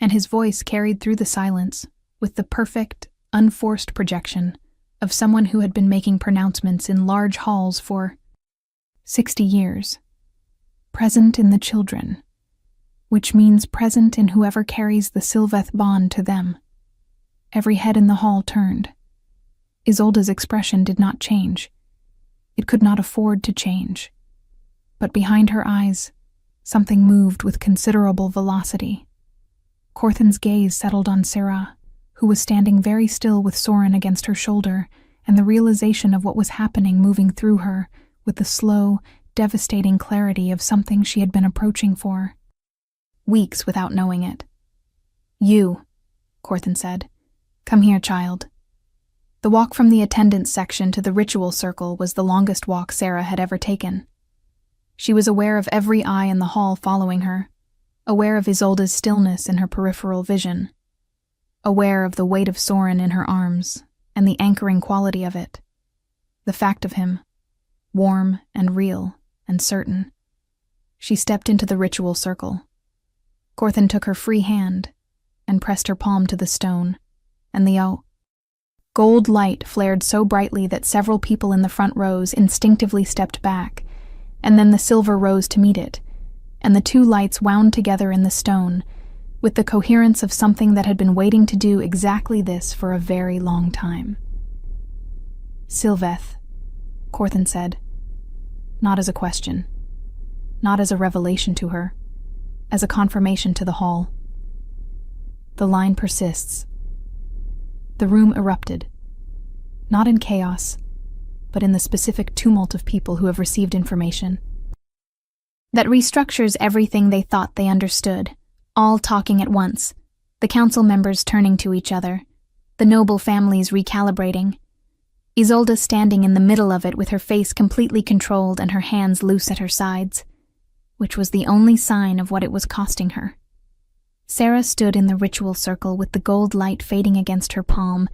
and his voice carried through the silence with the perfect, unforced projection of someone who had been making pronouncements in large halls for 60 years. "Present in the children, which means present in whoever carries the Sylveth bond to them." Every head in the hall turned. Isolde's expression did not change. It could not afford to change. But behind her eyes, something moved with considerable velocity. Corthan's gaze settled on Sarah, who was standing very still with Soren against her shoulder, and the realization of what was happening moving through her with the slow, devastating clarity of something she had been approaching for weeks without knowing it. "You," Corthan said. "Come here, child." The walk from the attendance section to the ritual circle was the longest walk Sarah had ever taken. She was aware of every eye in the hall following her, aware of Isolde's stillness in her peripheral vision, aware of the weight of Soren in her arms and the anchoring quality of it, the fact of him, warm and real and certain. She stepped into the ritual circle. Corthan took her free hand and pressed her palm to the stone, and the gold light flared so brightly that several people in the front rows instinctively stepped back, and then the silver rose to meet it, and the 2 lights wound together in the stone, with the coherence of something that had been waiting to do exactly this for a very long time. "Sylveth," Corthan said, not as a question. not as a revelation to her, as a confirmation to the hall. The line persists. The room erupted, not in chaos, but in the specific tumult of people who have received information that restructures everything they thought they understood, all talking at once, the council members turning to each other, the noble families recalibrating, Isolde standing in the middle of it with her face completely controlled and her hands loose at her sides, which was the only sign of what it was costing her. Sarah stood in the ritual circle with the gold light fading against her palm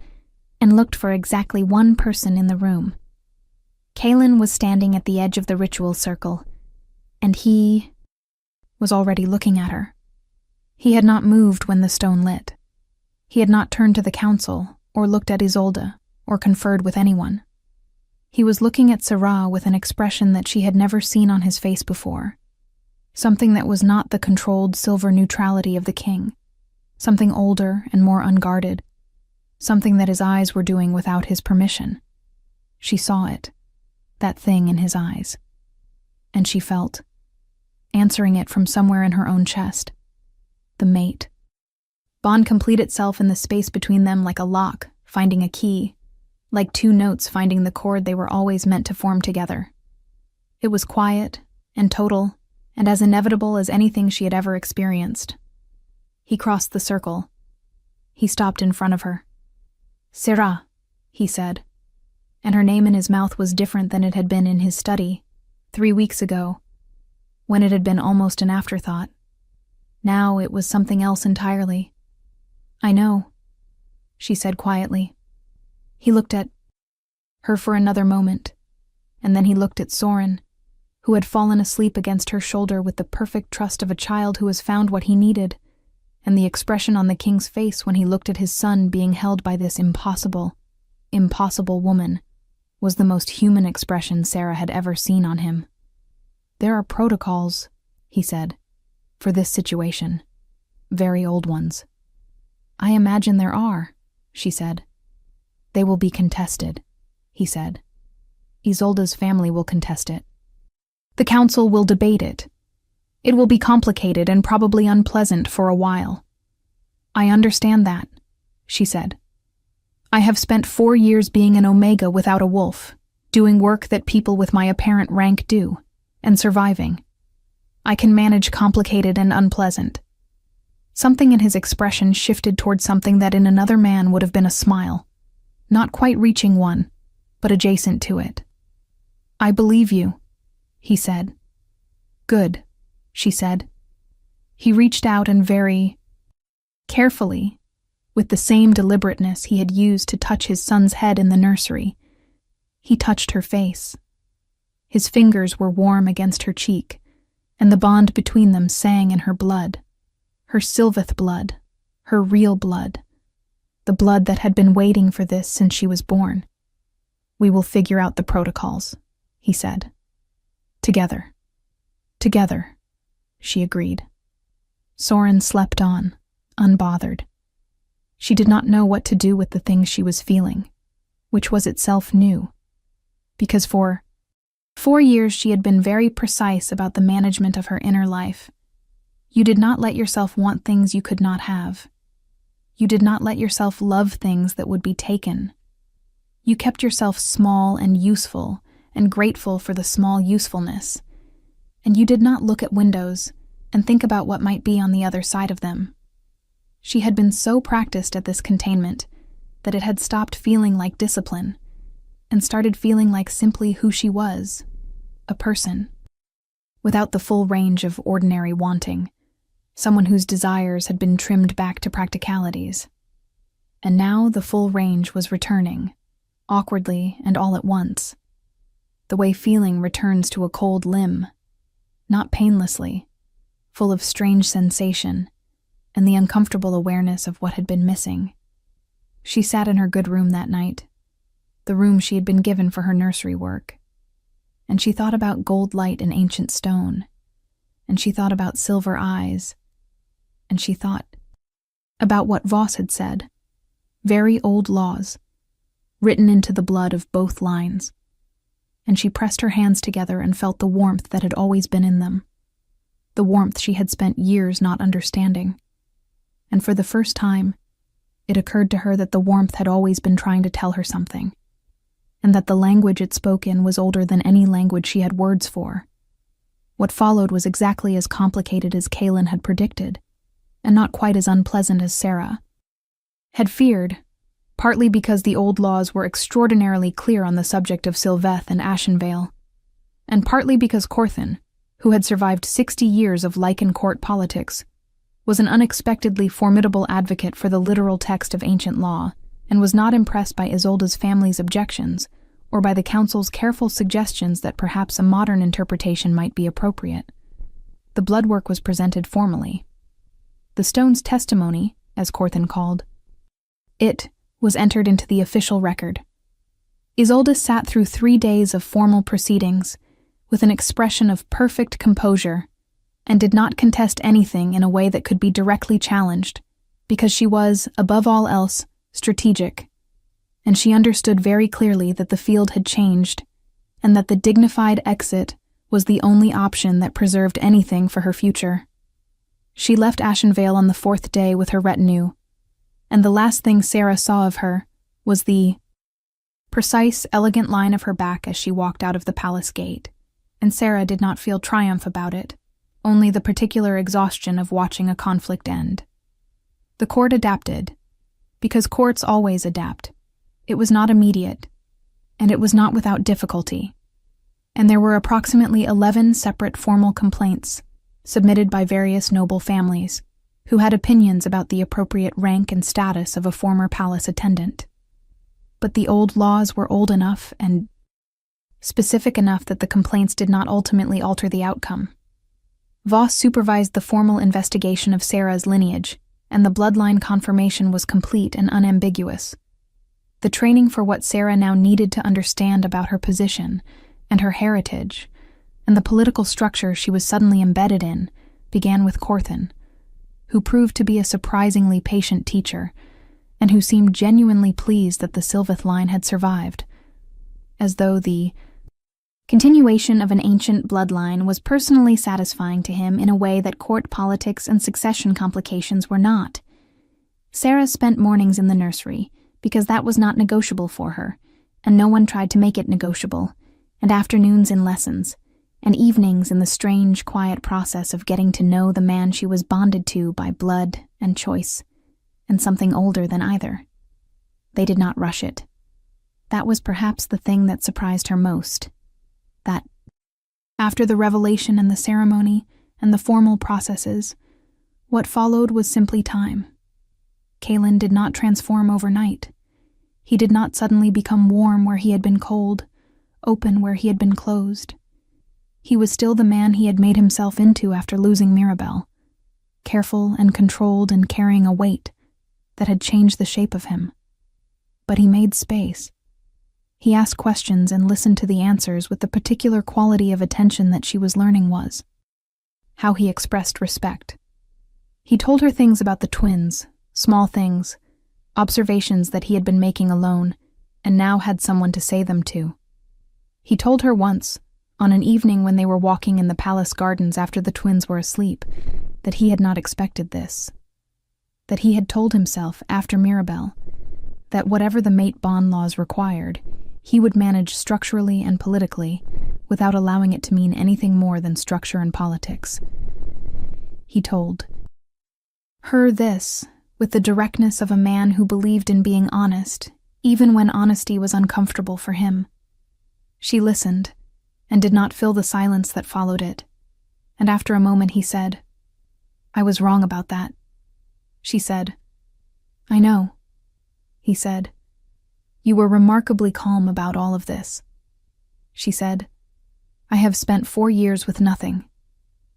and looked for exactly one person in the room. Kaelin was standing at the edge of the ritual circle, and he was already looking at her. He had not moved when the stone lit. He had not turned to the council or looked at Isolde or conferred with anyone. He was looking at Sarah with an expression that she had never seen on his face before, something that was not the controlled silver neutrality of the king, something older and more unguarded, something that his eyes were doing without his permission. She saw it, that thing in his eyes, and she felt, answering it from somewhere in her own chest, the mate. Bond complete itself in the space between them like a lock finding a key, like two notes finding the chord they were always meant to form together. It was quiet and total and as inevitable as anything she had ever experienced. He crossed the circle. He stopped in front of her. "Sarah," he said, and her name in his mouth was different than it had been in his study 3 weeks ago, when it had been almost an afterthought. Now it was something else entirely. "I know," she said quietly. He looked at her for another moment, and then he looked at Soren, who had fallen asleep against her shoulder with the perfect trust of a child who has found what he needed, and the expression on the king's face when he looked at his son being held by this impossible woman was the most human expression Sarah had ever seen on him. "There are protocols," he said, "for this situation. Very old ones." "I imagine there are," she said. "They will be contested," he said. "Isolde's family will contest it. The council will debate it. It will be complicated and probably unpleasant for a while. I understand that," she said. "I have spent 4 years being an Omega without a wolf, doing work that people with my apparent rank do, and surviving. I can manage complicated and unpleasant." Something in his expression shifted toward something that in another man would have been a smile, not quite reaching one, but adjacent to it. "I believe you," he said. "Good," she said. He reached out and very carefully, with the same deliberateness he had used to touch his son's head in the nursery, he touched her face. His fingers were warm against her cheek, and the bond between them sang in her blood, her Sylveth blood, her real blood, the blood that had been waiting for this since she was born. "We will figure out the protocols," he said. Together, she agreed. Soren slept on, unbothered. She did not know what to do with the things she was feeling, which was itself new, because for 4 years she had been very precise about the management of her inner life. You did not let yourself want things you could not have. You did not let yourself love things that would be taken. You kept yourself small and useful and grateful for the small usefulness, and you did not look at windows and think about what might be on the other side of them. She had been so practiced at this containment that it had stopped feeling like discipline and started feeling like simply who she was, a person, without the full range of ordinary wanting, someone whose desires had been trimmed back to practicalities. And now the full range was returning, awkwardly and all at once, the way feeling returns to a cold limb, not painlessly, full of strange sensation and the uncomfortable awareness of what had been missing. She sat in her good room that night, the room she had been given for her nursery work, and she thought about gold light and ancient stone, and she thought about silver eyes, and she thought about what Voss had said, very old laws, written into the blood of both lines, and she pressed her hands together and felt the warmth that had always been in them, the warmth she had spent years not understanding. And for the first time, it occurred to her that the warmth had always been trying to tell her something, and that the language it spoke in was older than any language she had words for. What followed was exactly as complicated as Kaelin had predicted, and not quite as unpleasant as Sarah had feared, partly because the old laws were extraordinarily clear on the subject of Sylveth and Ashenvale, and partly because Corthan, who had survived 60 years of Lycan court politics, was an unexpectedly formidable advocate for the literal text of ancient law, and was not impressed by Isolde's family's objections, or by the council's careful suggestions that perhaps a modern interpretation might be appropriate. The bloodwork was presented formally. The stone's testimony, as Corthan called it, was entered into the official record. Isolde sat through 3 days of formal proceedings with an expression of perfect composure, and did not contest anything in a way that could be directly challenged, because she was, above all else, strategic, and she understood very clearly that the field had changed, and that the dignified exit was the only option that preserved anything for her future. She left Ashenvale on the 4th day with her retinue, and the last thing Sarah saw of her was the precise, elegant line of her back as she walked out of the palace gate, and Sarah did not feel triumph about it, only the particular exhaustion of watching a conflict end. The court adapted, because courts always adapt. It was not immediate, and it was not without difficulty, and there were approximately 11 separate formal complaints submitted by various noble families, who had opinions about the appropriate rank and status of a former palace attendant. But the old laws were old enough and specific enough that the complaints did not ultimately alter the outcome. Voss supervised the formal investigation of Sarah's lineage, and the bloodline confirmation was complete and unambiguous. The training for what Sarah now needed to understand about her position and her heritage, and the political structure she was suddenly embedded in, began with Corthan, who proved to be a surprisingly patient teacher, and who seemed genuinely pleased that the Sylveth line had survived, as though the continuation of an ancient bloodline was personally satisfying to him in a way that court politics and succession complications were not. Sarah spent mornings in the nursery, because that was not negotiable for her, and no one tried to make it negotiable, and afternoons in lessons, and evenings in the strange, quiet process of getting to know the man she was bonded to by blood and choice, and something older than either. They did not rush it. That was perhaps the thing that surprised her most. That, after the revelation and the ceremony and the formal processes, what followed was simply time. Kaelin did not transform overnight. He did not suddenly become warm where he had been cold, open where he had been closed. He was still the man he had made himself into after losing Mirabelle, careful and controlled and carrying a weight that had changed the shape of him. But he made space. He asked questions and listened to the answers with the particular quality of attention that she was learning was. How he expressed respect. He told her things about the twins, small things, observations that he had been making alone, and now had someone to say them to. He told her once, on an evening when they were walking in the palace gardens after the twins were asleep, that he had not expected this. That he had told himself, after Mirabelle, that whatever the mate bond laws required, he would manage structurally and politically, without allowing it to mean anything more than structure and politics. He told her this, with the directness of a man who believed in being honest, even when honesty was uncomfortable for him. She listened, and did not fill the silence that followed it, and after a moment he said, "I was wrong about that." She said, "I know." He said, "You were remarkably calm about all of this." She said, "I have spent 4 years with nothing.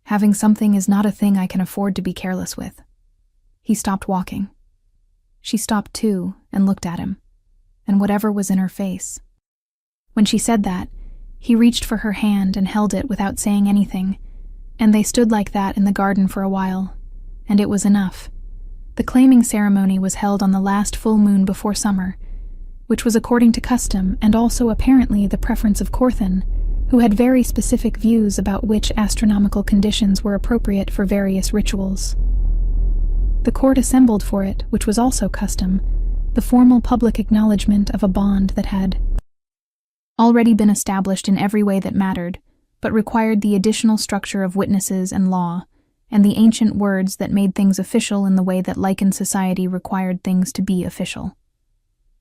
Having something is not a thing I can afford to be careless with." He stopped walking. She stopped too and looked at him, and whatever was in her face. When she said that, he reached for her hand and held it without saying anything, and they stood like that in the garden for a while, and it was enough. The claiming ceremony was held on the last full moon before summer, which was according to custom and also apparently the preference of Corthan, who had very specific views about which astronomical conditions were appropriate for various rituals. The court assembled for it, which was also custom, the formal public acknowledgement of a bond that had already been established in every way that mattered, but required the additional structure of witnesses and law, and the ancient words that made things official in the way that lichened society required things to be official.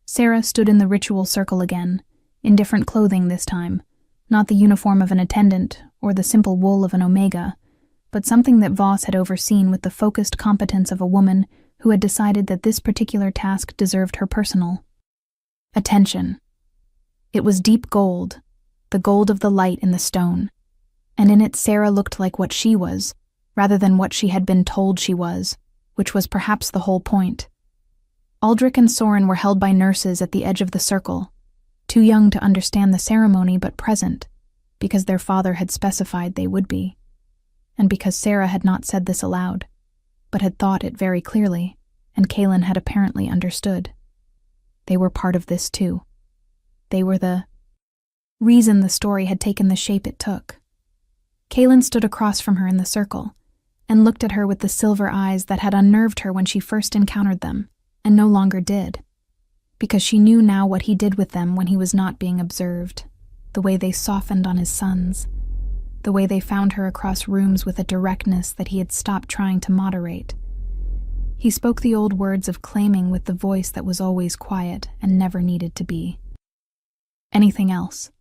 Sarah stood in the ritual circle again, in different clothing this time, not the uniform of an attendant or the simple wool of an omega, but something that Voss had overseen with the focused competence of a woman who had decided that this particular task deserved her personal attention. It was deep gold, the gold of the light in the stone, and in it Sarah looked like what she was, rather than what she had been told she was, which was perhaps the whole point. Aldrich and Soren were held by nurses at the edge of the circle, too young to understand the ceremony but present, because their father had specified they would be, and because Sarah had not said this aloud, but had thought it very clearly, and Kaelin had apparently understood. They were part of this too. They were the reason the story had taken the shape it took. Kaelin stood across from her in the circle, and looked at her with the silver eyes that had unnerved her when she first encountered them, and no longer did, because she knew now what he did with them when he was not being observed, the way they softened on his sons, the way they found her across rooms with a directness that he had stopped trying to moderate. He spoke the old words of claiming with the voice that was always quiet and never needed to be anything else.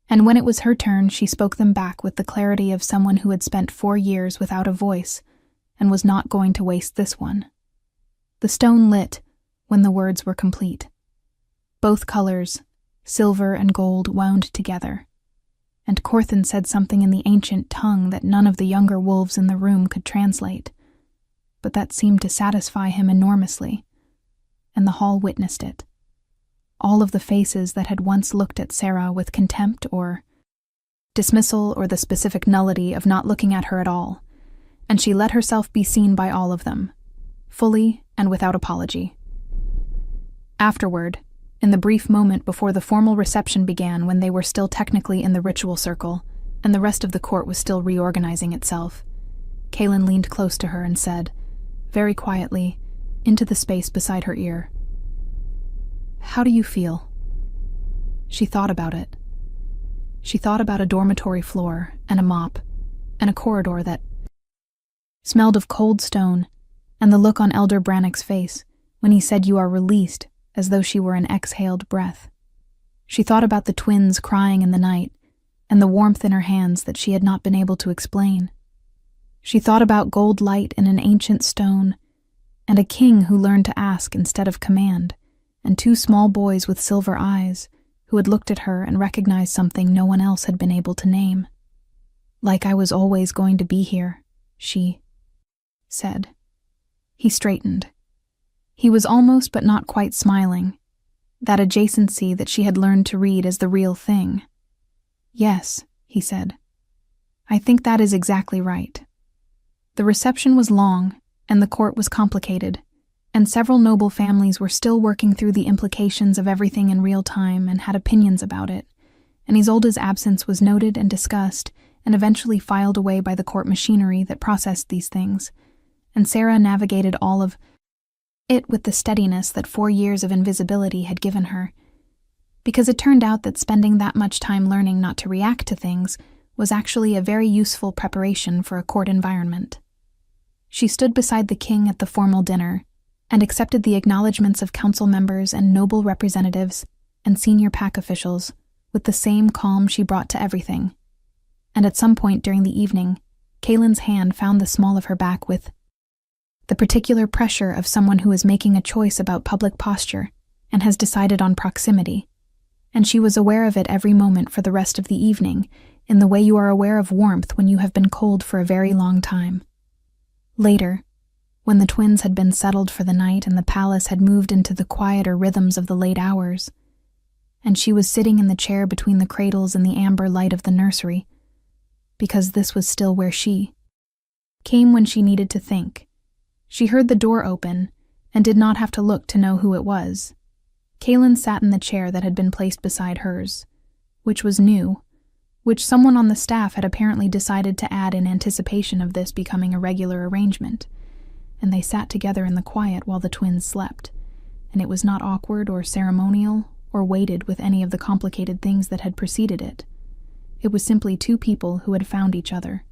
And when it was her turn, she spoke them back with the clarity of someone who had spent 4 years without a voice and was not going to waste this one. The stone lit when the words were complete. Both colors, silver and gold, wound together, and Corthan said something in the ancient tongue that none of the younger wolves in the room could translate, but that seemed to satisfy him enormously, and the hall witnessed it. All of the faces that had once looked at Sarah with contempt or dismissal or the specific nullity of not looking at her at all, and she let herself be seen by all of them, fully and without apology. Afterward, in the brief moment before the formal reception began, when they were still technically in the ritual circle, and the rest of the court was still reorganizing itself, Kaelin leaned close to her and said, very quietly, into the space beside her ear, "How do you feel?" She thought about it. She thought about a dormitory floor and a mop and a corridor that smelled of cold stone, and the look on Elder Brannock's face when he said "you are released," as though she were an exhaled breath. She thought about the twins crying in the night and the warmth in her hands that she had not been able to explain. She thought about gold light in an ancient stone and a king who learned to ask instead of command, and 2 small boys with silver eyes who had looked at her and recognized something no one else had been able to name. "Like I was always going to be here," she said. He straightened. He was almost but not quite smiling, that adjacency that she had learned to read as the real thing. "Yes," he said. "I think that is exactly right." The reception was long, and the court was complicated, and several noble families were still working through the implications of everything in real time and had opinions about it, and Isolde's absence was noted and discussed and eventually filed away by the court machinery that processed these things, and Sarah navigated all of it with the steadiness that 4 years of invisibility had given her, because it turned out that spending that much time learning not to react to things was actually a very useful preparation for a court environment. She stood beside the king at the formal dinner and accepted the acknowledgments of council members and noble representatives and senior pack officials with the same calm she brought to everything. And at some point during the evening, Kaelin's hand found the small of her back with the particular pressure of someone who is making a choice about public posture and has decided on proximity, and she was aware of it every moment for the rest of the evening, in the way you are aware of warmth when you have been cold for a very long time. Later, when the twins had been settled for the night and the palace had moved into the quieter rhythms of the late hours, and she was sitting in the chair between the cradles in the amber light of the nursery, because this was still where she came when she needed to think. She heard the door open and did not have to look to know who it was. Kaelin sat in the chair that had been placed beside hers, which was new, which someone on the staff had apparently decided to add in anticipation of this becoming a regular arrangement, and they sat together in the quiet while the twins slept, and it was not awkward or ceremonial or weighted with any of the complicated things that had preceded it. It was simply two people who had found each other,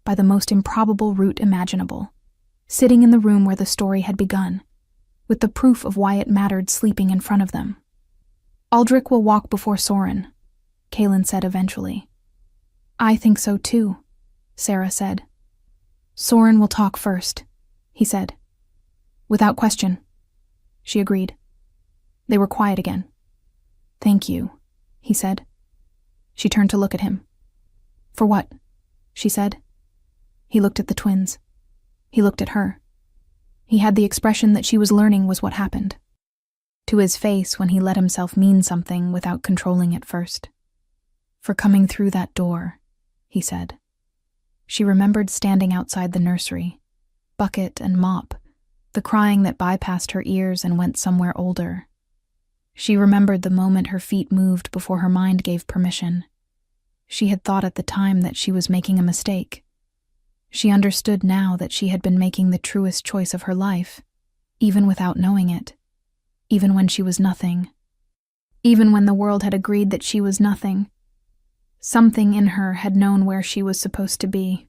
by the most improbable route imaginable, sitting in the room where the story had begun, with the proof of why it mattered sleeping in front of them. "Aldrich will walk before Soren," Kaelin said eventually. "I think so too," Sarah said. "Soren will talk first," he said. "Without question," she agreed. They were quiet again. "Thank you," he said. She turned to look at him. "For what?" she said. He looked at the twins. He looked at her. He had the expression that she was learning was what happened. To his face when he let himself mean something without controlling it first. "For coming through that door," he said. She remembered standing outside the nursery, bucket and mop, the crying that bypassed her ears and went somewhere older. She remembered the moment her feet moved before her mind gave permission. She had thought at the time that she was making a mistake. She understood now that she had been making the truest choice of her life, even without knowing it, even when she was nothing, even when the world had agreed that she was nothing. Something in her had known where she was supposed to be.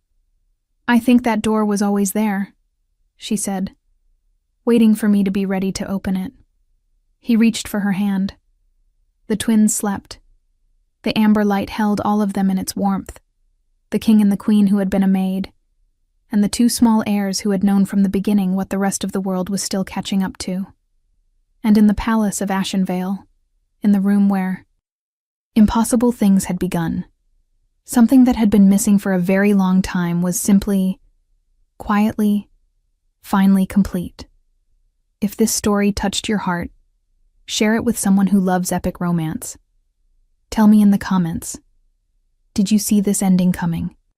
"I think that door was always there," she said, waiting for me to be ready to open it. He reached for her hand. The twins slept. The amber light held all of them in its warmth, the king and the queen who had been a maid, and the two small heirs who had known from the beginning what the rest of the world was still catching up to. And in the palace of Ashenvale, in the room where impossible things had begun, something that had been missing for a very long time was simply, quietly, finally complete. If this story touched your heart, share it with someone who loves epic romance. Tell me in the comments, did you see this ending coming?